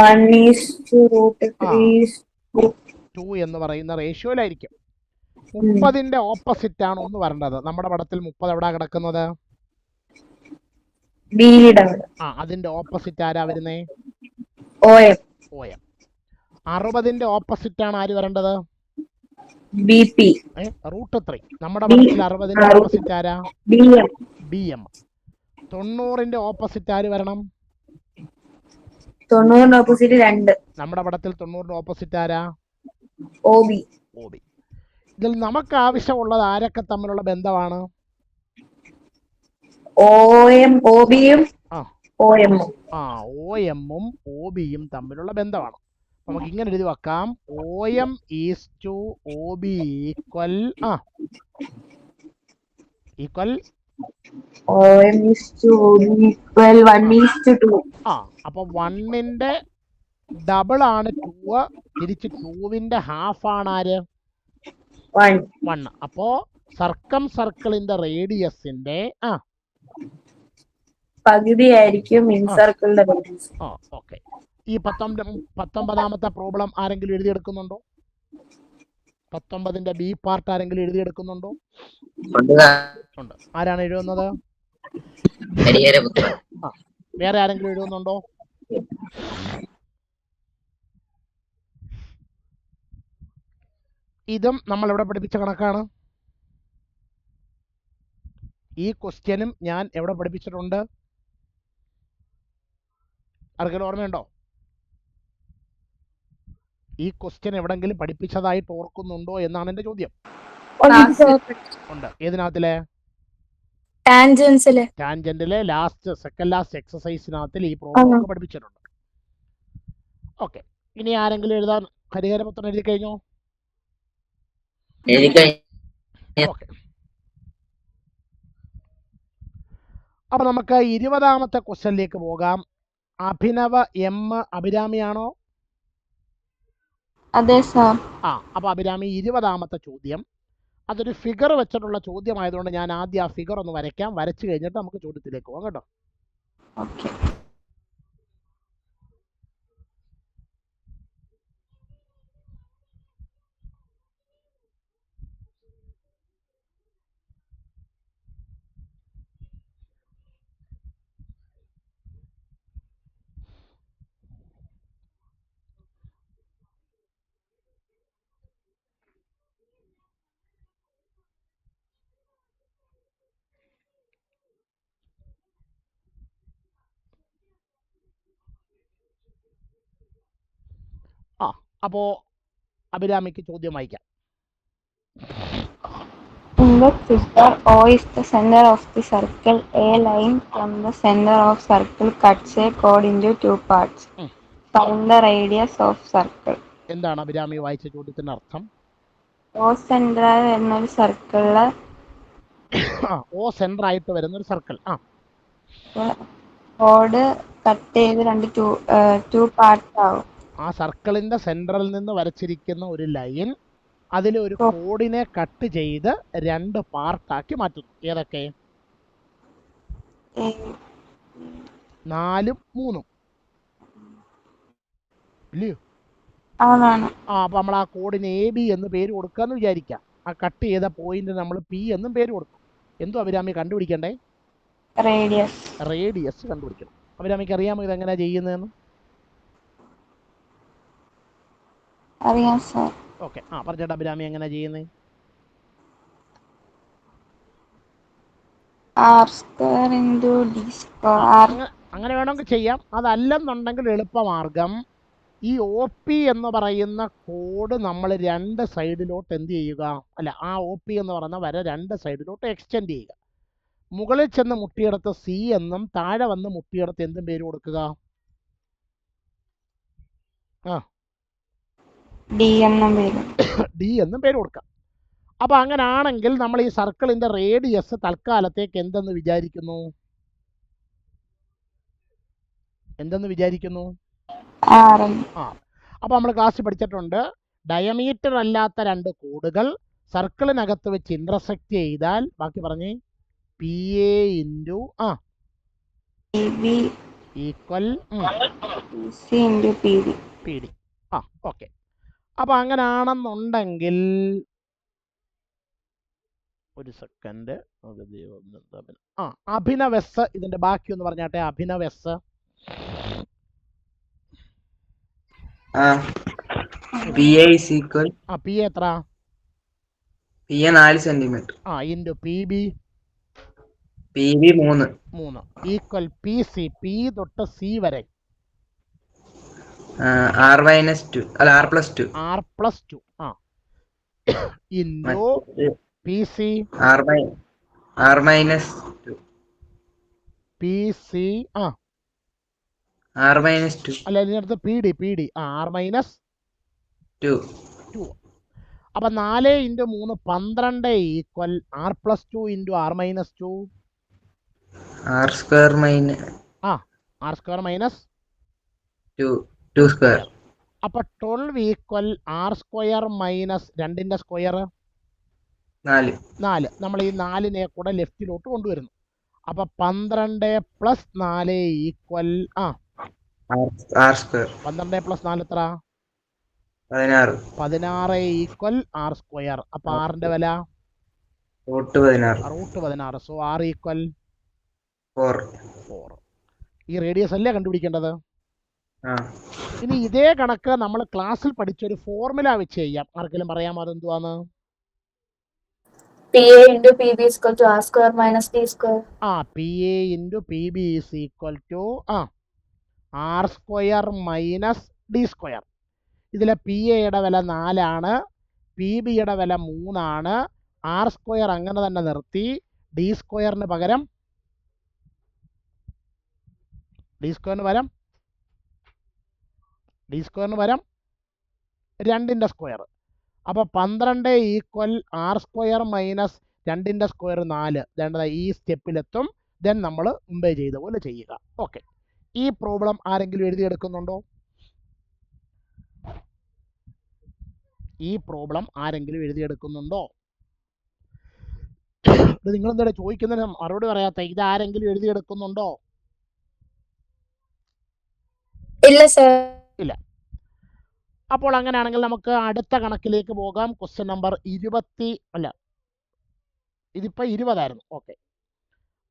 1:√3 എന്ന് പറയുന്ന റേഷ്യോയിലായിരിക്കും. 30ന്റെ ഓപ്പോസിറ്റ് ആണ് ഒന്ന് വരേണ്ടത്. നമ്മുടെ പടത്തിൽ 30 എവിടെ കിടക്കുന്നത്? അതിന്റെ ഓപ്പോസിറ്റ് ആരാ വരുന്നേ? OM. 60ന്റെ ഓപ്പോസിറ്റ് ആണ് ആര് വരേണ്ടത്? BP. √3. നമ്മുടെ പടത്തിൽ 60ന്റെ ഓപ്പോസിറ്റ് ആരാ? BM. 90ന്റെ ഓപ്പോസിറ്റ് ആര് വരണം? 90ന്റെ ഓപ്പോസിറ്റ് 2. നമ്മുടെ പടത്തിൽ 90ന്റെ ഓപ്പോസിറ്റ് ആരാ? OB. ഇതിൽ നമുക്ക് ആവശ്യമുള്ളത് ആരൊക്കെ തമ്മിലുള്ള ബന്ധമാണ്? OBയും OMഉം. OMഉം OBയും തമ്മിലുള്ള ബന്ധമാണ്. നമുക്ക് ഇങ്ങനെ എഴുതി വെക്കാം. OM is to OB equal OM is to OB equal 1:2. അപ്പൊ 1ന്റെ ഡബിൾ ആണ് 2, തിരിച്ച് 2ന്റെ ഹാഫ് ആണ് ആര്? 1. അപ്പോ സർക്കിളിന്റെ റേഡിയസിന്റെ പകുതിയായിരിക്കും ഇൻസർക്കിളിന്റെ റേഡിയസ്. ഓക്കെ. ഈ 19ാമത്തെ പ്രോബ്ലം ആരെങ്കിലും എഴുതിയെടുക്കുന്നുണ്ടോ? 19ന്റെ ബി പാർട്ട് ആരെങ്കിലും എഴുതിയെടുക്കുന്നുണ്ടോ? ഉണ്ട്. ആരാണ് എഴുതുന്നത്? വേറെ ആരെങ്കിലും എഴുതുന്നുണ്ടോ? ഇതും നമ്മൾ എവിടെ പഠിപ്പിച്ച കണക്കാണ്. ഈ ക്വസ്റ്റ്യനും ഞാൻ എവിടെ പഠിപ്പിച്ചിട്ടുണ്ട്? ആർക്കെങ്കിലും ഓർമ്മയുണ്ടോ? ഈ ക്വസ്റ്റ്യൻ എവിടെങ്കിലും പഠിപ്പിച്ചതായിട്ട് ഓർക്കുന്നുണ്ടോ എന്നാണ് എന്റെ ചോദ്യം. ഉണ്ട്. ഏതിനകത്തിലെ? ടാൻജന്റിലെ സെക്കൻഡ് ലാസ്റ്റ് എക്സസൈസിനകത്തിൽ ഈ പ്രോബ്ലം പഠിപ്പിച്ചിട്ടുണ്ട്. ഓക്കെ, ഇനി ആരെങ്കിലും എഴുതാൻ? ഹരിഹരപുത്രൻ എഴുതി കഴിഞ്ഞോ? ഓക്കെ, അപ്പൊ നമുക്ക് 20ാമത്തെ ക്വസ്റ്റ്യനിലേക്ക് പോകാം. അഭിനവ എം അഭിരാമിയാണോ? അതെ സാർ. അപ്പൊ അഭിരാമി 20ാമത്തെ ചോദ്യം, അതൊരു ഫിഗർ വെച്ചിട്ടുള്ള ചോദ്യമായതുകൊണ്ട് ഞാൻ ആദ്യം ആ ഫിഗർ ഒന്ന് വരയ്ക്കാം. വരച്ചു കഴിഞ്ഞിട്ട് നമുക്ക് ചോദ്യത്തിലേക്ക് പോകാം കേട്ടോ. ഓക്കെ. അപ്പോ അഭിരാമിക്ക് ചോദ്യം വായിക്കാം. In the figure, O is the center of the circle. A line from the center of circle cuts a chord into 2 parts. Find the radius of circle. എന്താണ് അഭിരാമി വായിച്ച ചോദ്യത്തിന്റെ അർത്ഥം? O center എന്നൊരു സർക്കിളില് ഓ സെന്റർ ആയിട്ട് വരുന്ന ഒരു സർക്കിൾ. കോഡ് കട്ട് ചെയ്ത് 2 പാർട്സ് ആവും. ആ സർക്കിളിന്റെ സെന്ററിൽ നിന്ന് വരച്ചിരിക്കുന്ന ഒരു ലൈൻ അതിൽ ഒരു കോഡിനെ കട്ട് ചെയ്ത് 2 പാർട്ടാക്കി മാറ്റുന്നു. ഏതൊക്കെ? 4ഉം 3ഉം ഇല്ലയോ? അപ്പൊ നമ്മൾ ആ കോഡിന് AB എന്ന് പേര് കൊടുക്കാന്ന് വിചാരിക്കാം. ആ കട്ട് ചെയ്ത പോയിന്റ് നമ്മൾ P എന്നും പേര് കൊടുക്കും. എന്തോ അഭിരാമി കണ്ടുപിടിക്കണ്ടേ? റേഡിയസ് കണ്ടുപിടിക്കണം. അഭിരാമിക്ക് അറിയാമോ ഇതെങ്ങനെയാ ചെയ്യുന്നതെന്ന്? അറിയാം സാർ. ഓക്കെ, പറഞ്ഞേട്ടാ അഭിരാമി എങ്ങനെ ചെയ്യുന്നത്? അങ്ങനെ വേണമെങ്കിൽ ചെയ്യാം. അതല്ലെന്നുണ്ടെങ്കിൽ എളുപ്പമാർഗം, ഈ OP എന്ന് പറയുന്ന കോഡ് നമ്മൾ 2 സൈഡിലോട്ട് എന്ത് ചെയ്യുക? അല്ല, ആ OP എന്ന് പറയുന്ന വര 2 സൈഡിലോട്ട് എക്സ്റ്റെൻഡ് ചെയ്യുക. മുകളിൽ ചെന്ന് മുട്ടിയിടത്ത് C എന്നും താഴെ വന്ന് മുട്ടിയിടത്ത് എന്തും പേര് കൊടുക്കുക? D എന്നും പേര് കൊടുക്കാം. അപ്പൊ അങ്ങനെ ആണെങ്കിൽ നമ്മൾ ഈ സർക്കിളിന്റെ റേഡിയസ് തൽക്കാലത്തേക്ക് എന്തെന്ന് വിചാരിക്കുന്നു? അപ്പൊ നമ്മൾ ക്ലാസ്സിൽ പഠിച്ചിട്ടുണ്ട്, ഡയമീറ്റർ അല്ലാത്ത 2 കോഡുകൾ സർക്കിളിനകത്ത് വെച്ച് ഇന്റർസെക്ട് ചെയ്താൽ, ബാക്കി പറഞ്ഞേ, PA into PB equal PC into PD. Okay. അപ്പൊ അങ്ങനാണെന്നുണ്ടെങ്കിൽ ഒരു സെക്കൻഡ്, അഭിനവസ് ഇതിന്റെ ബാക്കി ഒന്ന് പറഞ്ഞാട്ടെ. അഭിനവസ് PA is equal. PA എത്ര? PA 4 centimetre. Into PB 3 equal PC P തൊട്ട് C വരെ R-2 അല്ല R+2 into PC R-2 PC R-2 അല്ല, ഇതിനടുത്ത് PD R-2. അപ്പൊ 4 into 3 12 equal R+2 into R-2 R² minus 2². അപ്പൊ 12 ഈക്വൽ R² മൈനസ് 2ന്റെ സ്ക്വയർ 4. നമ്മൾ ഈ 4നെ കൂടെ ലെഫ്റ്റിലോട്ട് കൊണ്ടുവരുന്നു. അപ്പൊ 12 പ്ലസ് 4 ഈക്വൽ R². 12 പ്ലസ് 4 എത്ര? 16 ഈക്വൽ R². അപ്പൊ ആറിന്റെ വില √16. So R equal 4. ഈ റേഡിയസ് അല്ലേ കണ്ടുപിടിക്കേണ്ടത്? ഇനി ഇതേ കണക്ക് നമ്മൾ ക്ലാസ്സിൽ പഠിച്ചൊരു ഫോർമുല വെച്ച് ചെയ്യാം. ആർക്കെങ്കിലും പറയാമോ അതെന്തുവാന്ന്? PA into PB is equal to R² minus D square. PA into PB is equal to R² minus D square. ഇതിലെ PAയുടെ വില 4 ആണ്, PBയുടെ വില 3 ആണ്. R² അങ്ങനെ തന്നെ നിർത്തി. D സ്ക്വയറിന് പകരം ഡി സ്ക്വയറിന് പകരം 2ന്റെ സ്ക്വയർ. അപ്പോൾ 12 ഈക്വൽ ആർ സ്ക്വയർ മൈനസ് 2ന്റെ സ്ക്വയർ 4. വേണ്ടത് ഈ സ്റ്റെപ്പിലെത്തും. ദെൻ നമ്മൾ മുമ്പേ ചെയ്ത പോലെ ചെയ്യുക. ഓക്കെ, ഈ പ്രോബ്ലം ആരെങ്കിലും എഴുതിയെടുക്കുന്നുണ്ടോ? ഈ പ്രോബ്ലം ആരെങ്കിലും എഴുതിയെടുക്കുന്നുണ്ടോ? ഇത് നിങ്ങളെന്താ ചോദിക്കുന്നതിന് മറുപടി പറയാത്ത? ഇത് ആരെങ്കിലും എഴുതിയെടുക്കുന്നുണ്ടോ? ഇല്ല സർ. ഇല്ല. അപ്പോൾ അങ്ങനെയാണെങ്കിൽ നമുക്ക് അടുത്ത കണക്കിലേക്ക് പോകാം. ക്വസ്റ്റ്യൻ നമ്പർ 20 അല്ല, ഇതിപ്പോൾ 20 ആയിരുന്നു. ഓക്കെ,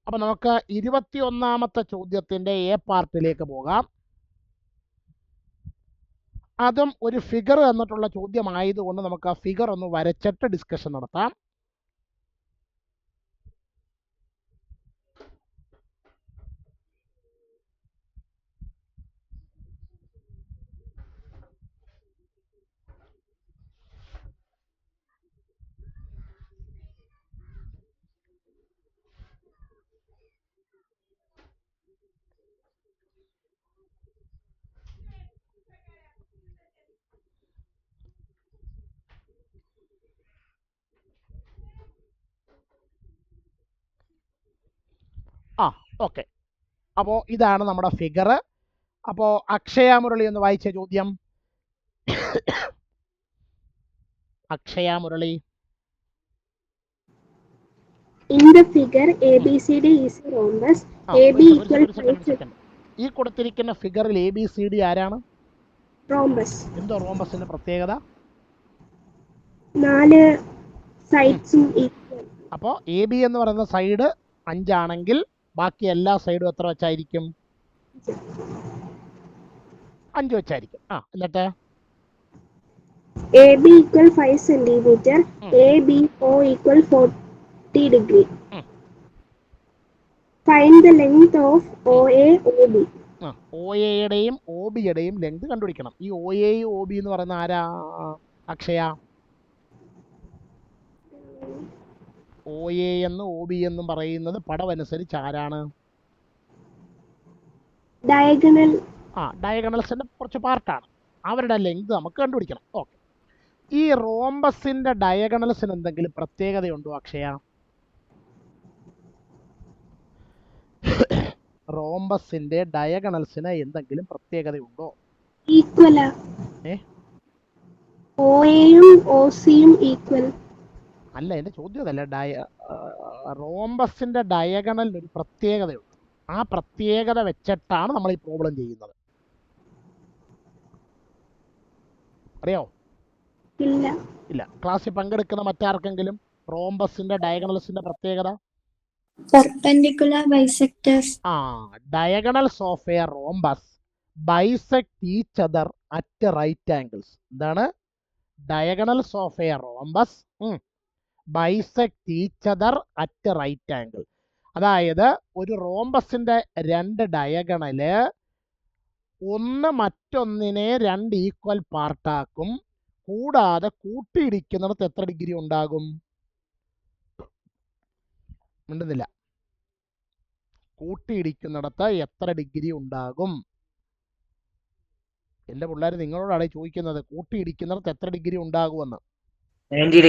അപ്പോൾ നമുക്ക് 21ാമത്തെ ചോദ്യത്തിൻ്റെ എ പാർട്ടിലേക്ക് പോകാം. അതും ഒരു ഫിഗർ തന്നിട്ടുള്ള ചോദ്യമായതുകൊണ്ട് നമുക്ക് ആ ഫിഗർ ഒന്ന് വരച്ചിട്ട് ഡിസ്കഷൻ നടത്താം. ഓക്കെ, അപ്പോൾ ഇതാണ് നമ്മുടെ ഫിഗർ. അപ്പോൾ അക്ഷയ മുരളി ഒന്ന് വായിച്ച ചോദ്യം. Akshaya Murali. In the figure, ABCD is a rhombus. AB equal ഈ കൊടുത്തിരിക്കുന്ന ഫിഗറിൽ ABCD ആരാണ്? rhombus. എന്തോ റോംബസിന്റെ പ്രത്യേകത? 4 സൈഡ്സും ഈക്വൽ. അപ്പോൾ AB എന്ന് പറയുന്ന സൈഡ് 5 ആണെങ്കിൽ ബാക്കി എല്ലാ സൈഡും എത്ര വെച്ചായിരിക്കും? 5 വെച്ചായിരിക്കും. എന്നിട്ട് AB equal 5 centimeter. ABO equal 40 degree. Find the length of OA OB. OA-യുടെയും OB-യുടെയും ലെങ്ത് കണ്ടുപിടിക്കണം. ഈ OA OB എന്ന് പറയുന്ന ആരാ അക്ഷയ? OA എന്നും OB എന്നും പറയുന്നത് പടമനുസരിച്ച് ആരാണ്? ഡയഗണൽ. ഡയഗണൽസിന്റെ കുറച്ച് പാർട്ടാണ്. അവരുടെ ലെങ്ത് നമുക്ക് കണ്ടുപിടിക്കണം. ഓക്കെ, ഈ റോംബസിന്റെ ഡയഗണൽസിന് എന്തെങ്കിലും പ്രത്യേകതയുണ്ടോ അക്ഷയ? റോംബസിന്റെ ഡയഗണൽസിന് എന്തെങ്കിലും പ്രത്യേകതയുണ്ടോ? ഈക്വൽ. OAയും OCയും ഈക്വൽ. അല്ല, എൻ്റെ ചോദ്യം അതല്ല. റോംബസിന്റെ ഡയഗണലിന് ഒരു പ്രത്യേകതയുണ്ട്. ആ പ്രത്യേകത വെച്ചിട്ടാണ് നമ്മൾ ഈ പ്രോബ്ലം ചെയ്യുന്നത്. അറിയോ? ഇല്ല. ക്ലാസ്സിൽ പങ്കെടുക്കുന്ന മറ്റാർക്കെങ്കിലും റോംബസിന്റെ ഡയഗണൽസിന്റെ പ്രത്യേകത? Perpendicular bisectors. Diagonals of a rhombus bisect each other at right angles. എന്താണ്? Diagonals of a rhombus bisect each other at right angle. അതായത് ഒരു റോംബസിന്റെ 2 ഡയഗണല് ഒന്ന് മറ്റൊന്നിനെ 2 ഈക്വൽ പാർട്ടാക്കും. കൂടാതെ കൂട്ടിയിടിക്കുന്നിടത്ത് എത്ര ഡിഗ്രി ഉണ്ടാകും? മിണ്ടുന്നില്ല. കൂട്ടിയിടിക്കുന്നിടത്ത് എത്ര ഡിഗ്രി ഉണ്ടാകും? എൻ്റെ പിള്ളേർ നിങ്ങളോടാണ് ചോദിക്കുന്നത്, കൂട്ടിയിടിക്കുന്നിടത്ത് എത്ര ഡിഗ്രി ഉണ്ടാകുമെന്ന്. 90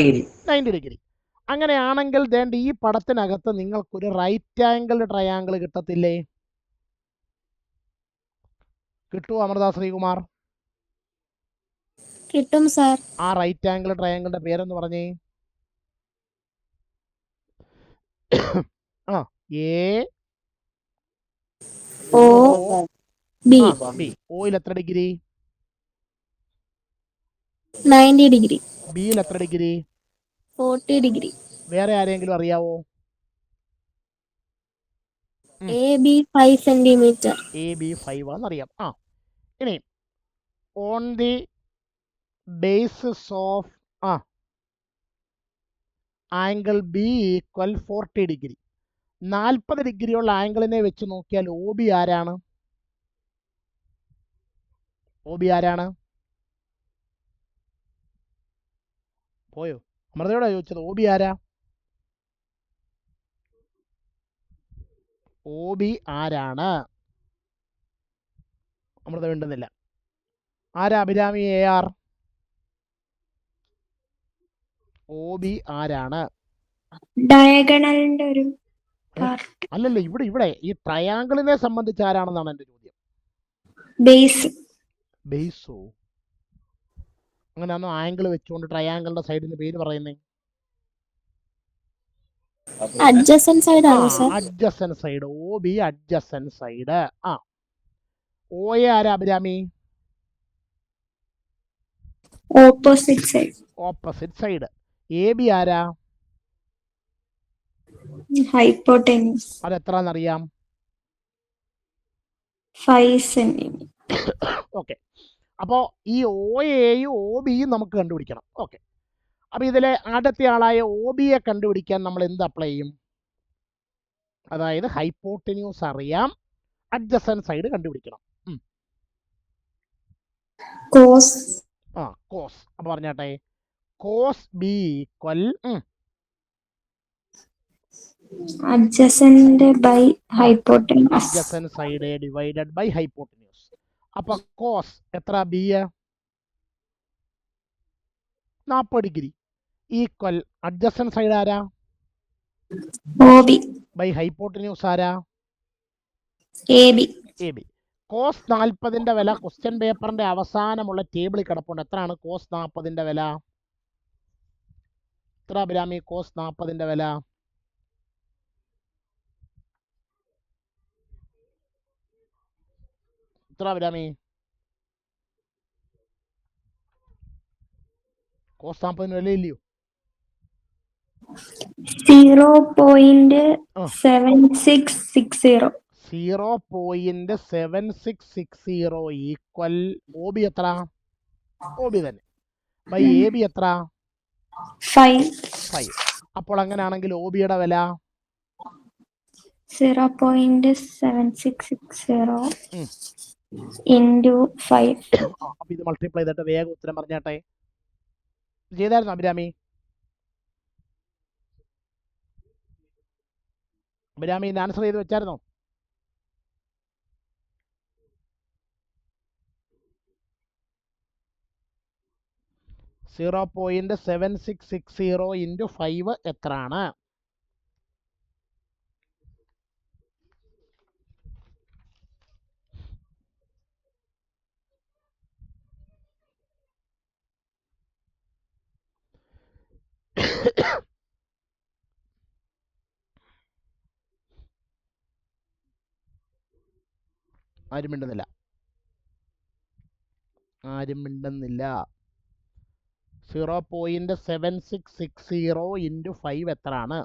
ഡിഗ്രി. അങ്ങനെയാണെങ്കിൽ ദേണ്ട ഈ പടത്തിനകത്ത് നിങ്ങൾക്കൊരു റൈറ്റ് ആംഗിൾ ട്രയാങ്കിൾ കിട്ടത്തില്ലേ? കിട്ടുമോ അമൃത ശ്രീകുമാർ? കിട്ടും സാർ. ആ റൈറ്റ് ആംഗിൾ ട്രയാങ്കിളിന്റെ പേരെന്ന് പറഞ്ഞേ. A O B. ഓയിൽ എത്ര ഡിഗ്രി? 90 ഡിഗ്രി. ബിയിൽ എത്ര ഡിഗ്രി? 40 ഡിഗ്രി. വേറെ ആരെങ്കിലും അറിയാവോ? AB 5 centimetre. AB 5 ആണെന്നറിയാം. ഇനി on the basis of angle B equal 40 degree. 40 ഡിഗ്രിയുള്ള ആംഗിളിനെ വെച്ച് നോക്കിയാൽ OB ആരാണ്? OB ആരാണ്? പോയോ? അമൃതയോടാ ചോദിച്ചത്. OB ആരാ? OB ആരാണ്? അമൃത വേണ്ടുന്നില്ല. ആരാ അഭിരാമി AR? OB ആരാണ്? ഡയഗണലിന്റെ ഒരു പാർട്ട്. അല്ലല്ല, ഇവിടെ ഈ ട്രയാങ്കിളിനെ സംബന്ധിച്ച് ആരാണെന്നാണ് എൻ്റെ ചോദ്യം. ബേസ്. ബേസോ? അങ്ങനെയാണോ ആംഗിൾ വെച്ചുകൊണ്ട് ട്രയാങ്കിളിന്റെ സൈഡിന് പേര് പറയുന്നേ? അഡ്ജസന്റ് സൈഡ് ആണോ sir? Adjacent side. OB adjacent side. OA ആരാ Abhirami? Opposite side. Opposite side. AB ആരാ? ഹൈപ്പോട്ടന്യൂസ്. അത് എത്രന്നറിയാം? 5 സെന്റിമീറ്റർ. ഓക്കെ. അപ്പോൾ ഈ OAയും OBയും നമുക്ക് കണ്ടുപിടിക്കണം. ഓക്കെ. അപ്പോൾ ഇതിലെ ആദ്യത്തെ ആളായ OBയെ കണ്ടുപിടിക്കാൻ നമ്മൾ എന്ത് അപ്ലൈ ചെയ്യും? അതായത് ഹൈപ്പോട്ടന്യൂസ് അറിയാം, അഡ്ജസന്റ് സൈഡ് കണ്ടുപിടിക്കണം. കോസ്. കോസ്. അപ്പോൾ പറഞ്ഞാട്ടെ, cos B equal adjacent by hypotenuse. Adjacent side divided by hypotenuse. അപ്പോൾ കോസ് എത്ര? B 40 degree equal adjacent side ആരാ? OB ബൈ ഹൈപ്പോട്ടന്യൂസ് ആരാ? AB. കോസ് 40ന്റെ വില ക്വസ്റ്റ്യൻ പേപ്പറിന്റെ അവസാനമുള്ള ടേബിളിൽ കിടപ്പുണ്ട്. എത്രയാണ് കോസ് 40ന്റെ വില? എത്ര അഭിരാമി കോസ് 40ന്റെ വില? എത്ര അഭിരാമി? കോസ് 40ന് വിലയില്ലയോ? 0.7660. 0.7660 ഈക്വൽ OB എത്ര? OB തന്നെ ബൈ AB എത്ര? 5. അപ്പോൾ അങ്ങനെയാണെങ്കിൽ OBയുടെ വില 0.7660 into 5. അപ്പൊ ഇത് മൾട്ടിപ്ലൈ ചെയ്തിട്ട് വേഗം ഉത്തരം പറഞ്ഞാട്ടെ. ചെയ്തായിരുന്നു അഭിരാമി? അഭിരാമി ആൻസർ ചെയ്ത് വെച്ചായിരുന്നോ? $0.7660 into 5 എത്രയാണ്? ആരും മിണ്ടുന്നില്ല. 0.7660 into 5 എത്രയാണ്?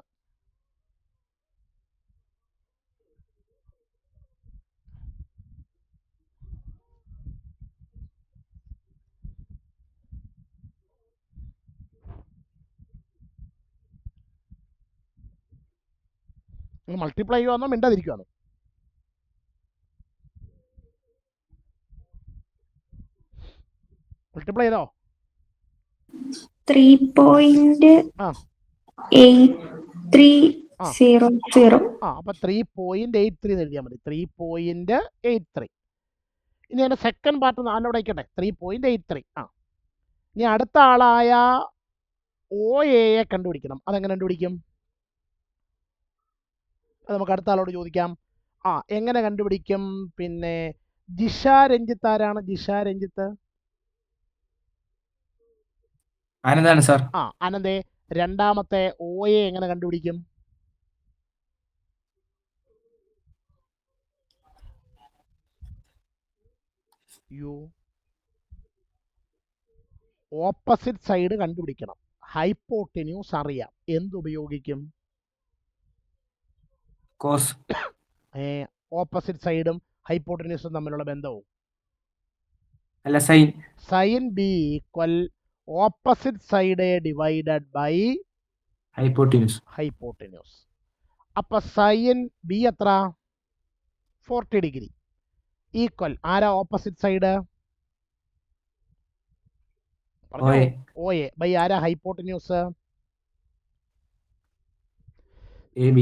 മൾട്ടിപ്ലൈ ചെയ്യുവാന്നോ മിണ്ടാതിരിക്കുവാന്നോ? മൾട്ടിപ്ലൈ ചെയ്തോ? 3.8300. അപ്പൊ 3.83 എഴുതിയാൽ മതി. 3.83. ഇനി അതിന്റെ സെക്കൻഡ് പാർട്ട് നാലോടെ വയ്ക്കട്ടെ. 3.83. ഇനി അടുത്ത ആളായ OAയെ കണ്ടുപിടിക്കണം. അതെങ്ങനെ കണ്ടുപിടിക്കും? അത് നമുക്ക് അടുത്ത ആളോട് ചോദിക്കാം. എങ്ങനെ കണ്ടുപിടിക്കും? പിന്നെ ജിഷ രഞ്ജിത്ത് ആരാണ്? ജിഷ രഞ്ജിത്ത് ആനന്ദാണ് സാർ. ആനന്ദേ, രണ്ടാമത്തെ OA എങ്ങനെ കണ്ടുപിടിക്കും? ഓപ്പോസിറ്റ് സൈഡ് കണ്ടുപിടിക്കണം. ഹൈപ്പോട്ടന്യൂസ് അറിയാം. എന്തുപയോഗിക്കും? കോസ്. ഓപ്പോസിറ്റ് സൈഡും ഹൈപ്പോട്ടന്യൂസും തമ്മിലുള്ള ബന്ധവും അല്ല, sine. Sine B equal opposite side divided by hypotenuse. അപ്പൊ സൈൻ B എത്ര? 40 ഡിഗ്രി ഈക്വൽ ആരാ ഓപ്പോസിറ്റ് സൈഡ്? OA ബൈ ആരാ ഹൈപ്പോട്ടന്യൂസ്? AB.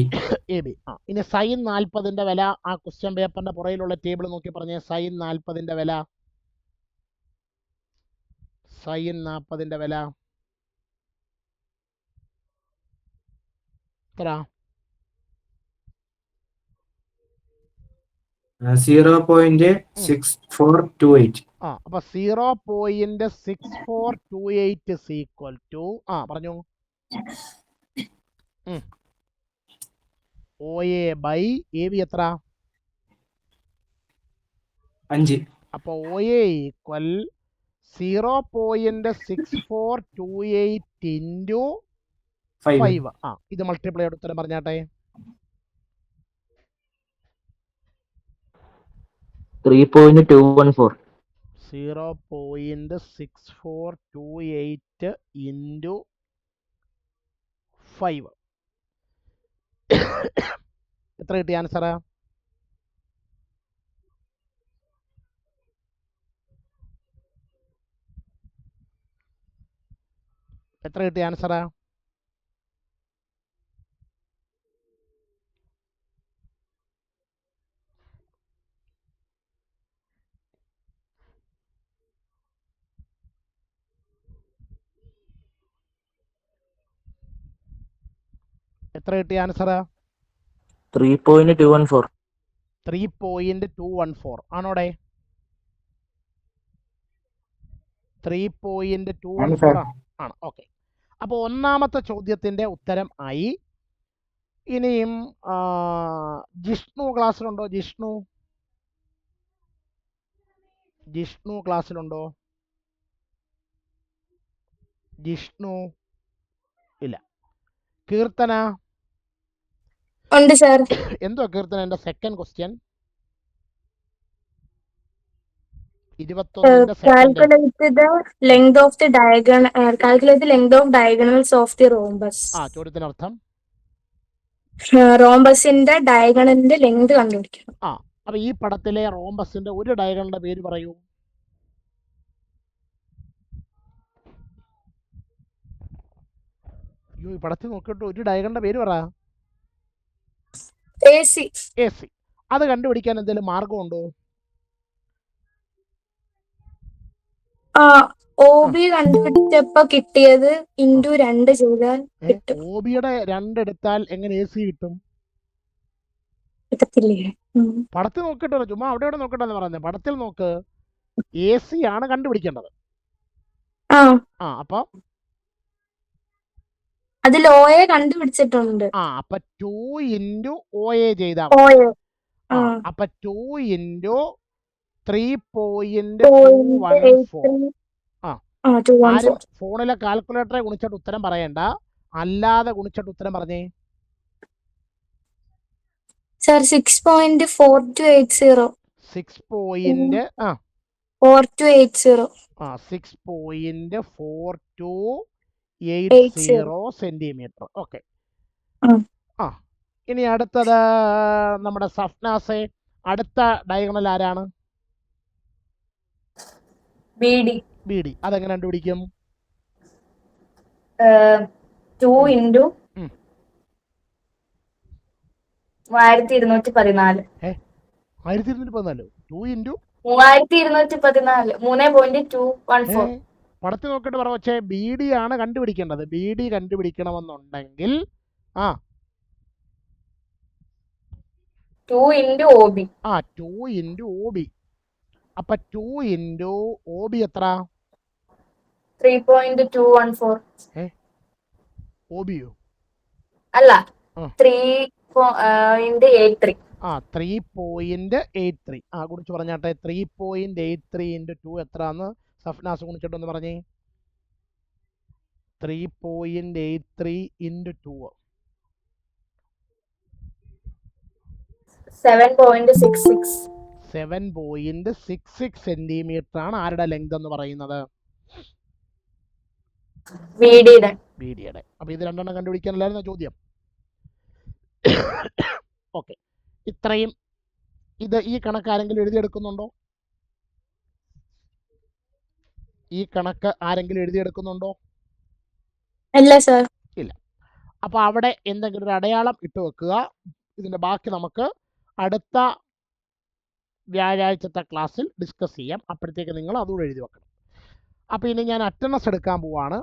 ഇനി സൈൻ 40ന്റെ വില ആ ക്വസ്റ്റ്യൻ പേപ്പറിന്റെ പുറയിലുള്ള ടേബിൾ നോക്കി പറഞ്ഞേ. സൈൻ 40ന്റെ വില സൈൻ 40ന്റെ വില എത്ര? 0.6428. അപ്പൊ 0.6428 is equal to പറഞ്ഞു OA by AB എത്ര? 5. അപ്പൊ OA ഈക്വൽ 0.6428 ഇൻറ്റു 5. ഇത് മൾട്ടിപ്ലൈ ആയിട്ട് ഉത്തരം പറഞ്ഞാട്ടെ. 3.214. 0.6428 ഇൻറ്റു 5 എത്ര കിട്ടി ആൻസർ? എത്ര കിട്ടി ആൻസർ? എത്ര കിട്ടി ആൻസർ? 3.214. 3.214 ആണോടെ? 3.214 ആണ്. ഓക്കെ. അപ്പോൾ ഒന്നാമത്തെ ചോദ്യത്തിൻ്റെ ഉത്തരം ആയി. ഇനിയും ജിഷ്ണു ക്ലാസ്സിലുണ്ടോ? ജിഷ്ണു ക്ലാസ്സിലുണ്ടോ? ജിഷ്ണു ഇല്ല. കീർത്തന ഉണ്ട് സർ. എന്തോ കീർത്തന എൻ്റെ second question? 21 calculate the length of the diagonals of the rhombus. ചോദ്യത്തിനർത്ഥം റോംബസിന്റെ ഡയഗണലിന്റെ ലെങ്ത് കണ്ടുപിടിക്കണം. അപ്പൊ ഈ പടത്തിലെ റോംബസിന്റെ ഒരു ഡയഗണലിന്റെ പേര് പറയൂ. അയ്യോ, ഈ പടത്തിൽ നോക്കിയിട്ട് ഒരു ഡയഗണലിന്റെ പേര് പറ. AC. അത് കണ്ടുപിടിക്കാൻ എന്തെങ്കിലും മാർഗമുണ്ടോ? OB കണ്ടുപിടിച്ചപ്പോ കിട്ടിയത് ഇൻറ്റു 2 ചെയ്താൽ കിട്ടും. OBയുടെ 2 എടുത്താൽ എങ്ങനെ AC കിട്ടും? കിട്ടത്തില്ലേ? പടത്തിൽ നോക്കിട്ടോ, ചുമ്മാ അവിടെ നോക്കട്ടെന്ന് പറയുന്നത്. പടത്തിൽ നോക്ക്, AC ആണ് കണ്ടുപിടിക്കേണ്ടത്. അപ്പൊ അതിൽ OA കണ്ടുപിടിച്ചിട്ടുണ്ട്. അപ്പൊ 2 ഇൻറ്റു OA ചെയ്താൽ അപ്പൊ 2 ഇൻറ്റു 3.214. ഫോണിലെ കാൽക്കുലേറ്ററെ ഗുണിച്ചിട്ട് ഉത്തരം പറയണ്ട, അല്ലാതെ ഗുണിച്ചിട്ട് ഉത്തരം പറഞ്ഞേ. സർ 6.4280. 6.4280 സെന്റിമീറ്റർ. ഓക്കെ. ഇനി അടുത്തത് നമ്മുടെ സഫ്നാസെ, അടുത്ത ഡയഗണൽ ആരാണ്? BD. അതെങ്ങനെ കണ്ടുപിടിക്കും? 2 ഇൻറ്റു 3214. 1214. 2 ഇൻറ്റു 3214. 3.214. പടത്തിൽ നോക്കിയിട്ട് പറ. പക്ഷേ BD ആണ് കണ്ടുപിടിക്കേണ്ടത്. BD കണ്ടുപിടിക്കണമെന്നുണ്ടെങ്കിൽ 2 into OB. 2 into OB. അപ്പൊ 2 ഇൻറ്റു OB എത്ര? 3.214. OBയോ? അല്ല, 3.83. 3.83. കുറിച്ച് പറഞ്ഞാട്ടെ. 3.83 ഇൻറ്റു 2 എത്രന്ന് സഫ്നാസ് കുണിച്ചിട്ടൊന്ന് പറഞ്ഞേ. 3.83 ഇൻറ്റു 2 7.66. 7.66 സെന്റിമീറ്റർ ആണ് ആരുടെ ലെങ്ത് എന്ന് പറയുന്നത്? BDയുടെ. അപ്പൊ ഇത് രണ്ടെണ്ണം കണ്ടുപിടിക്കാനല്ലായിരുന്നു ചോദ്യം. ഓക്കെ. ഇത്രയും ഈ കണക്ക് ആരെങ്കിലും എഴുതിയെടുക്കുന്നുണ്ടോ? ഇല്ല സർ. ഇല്ല. അപ്പൊ അവിടെ എന്തെങ്കിലും ഒരു അടയാളം ഇട്ട് വെക്കുക. ഇതിന്റെ ബാക്കി നമുക്ക് അടുത്ത വ്യാഴാഴ്ചത്തെ ക്ലാസ്സിൽ ഡിസ്കസ് ചെയ്യാം. അപ്പോഴത്തേക്ക് നിങ്ങൾ അതുകൂടെ എഴുതി വെക്കണം. അപ്പോൾ ഇനി ഞാൻ അറ്റൻഡൻസ് എടുക്കാൻ പോവാണ്.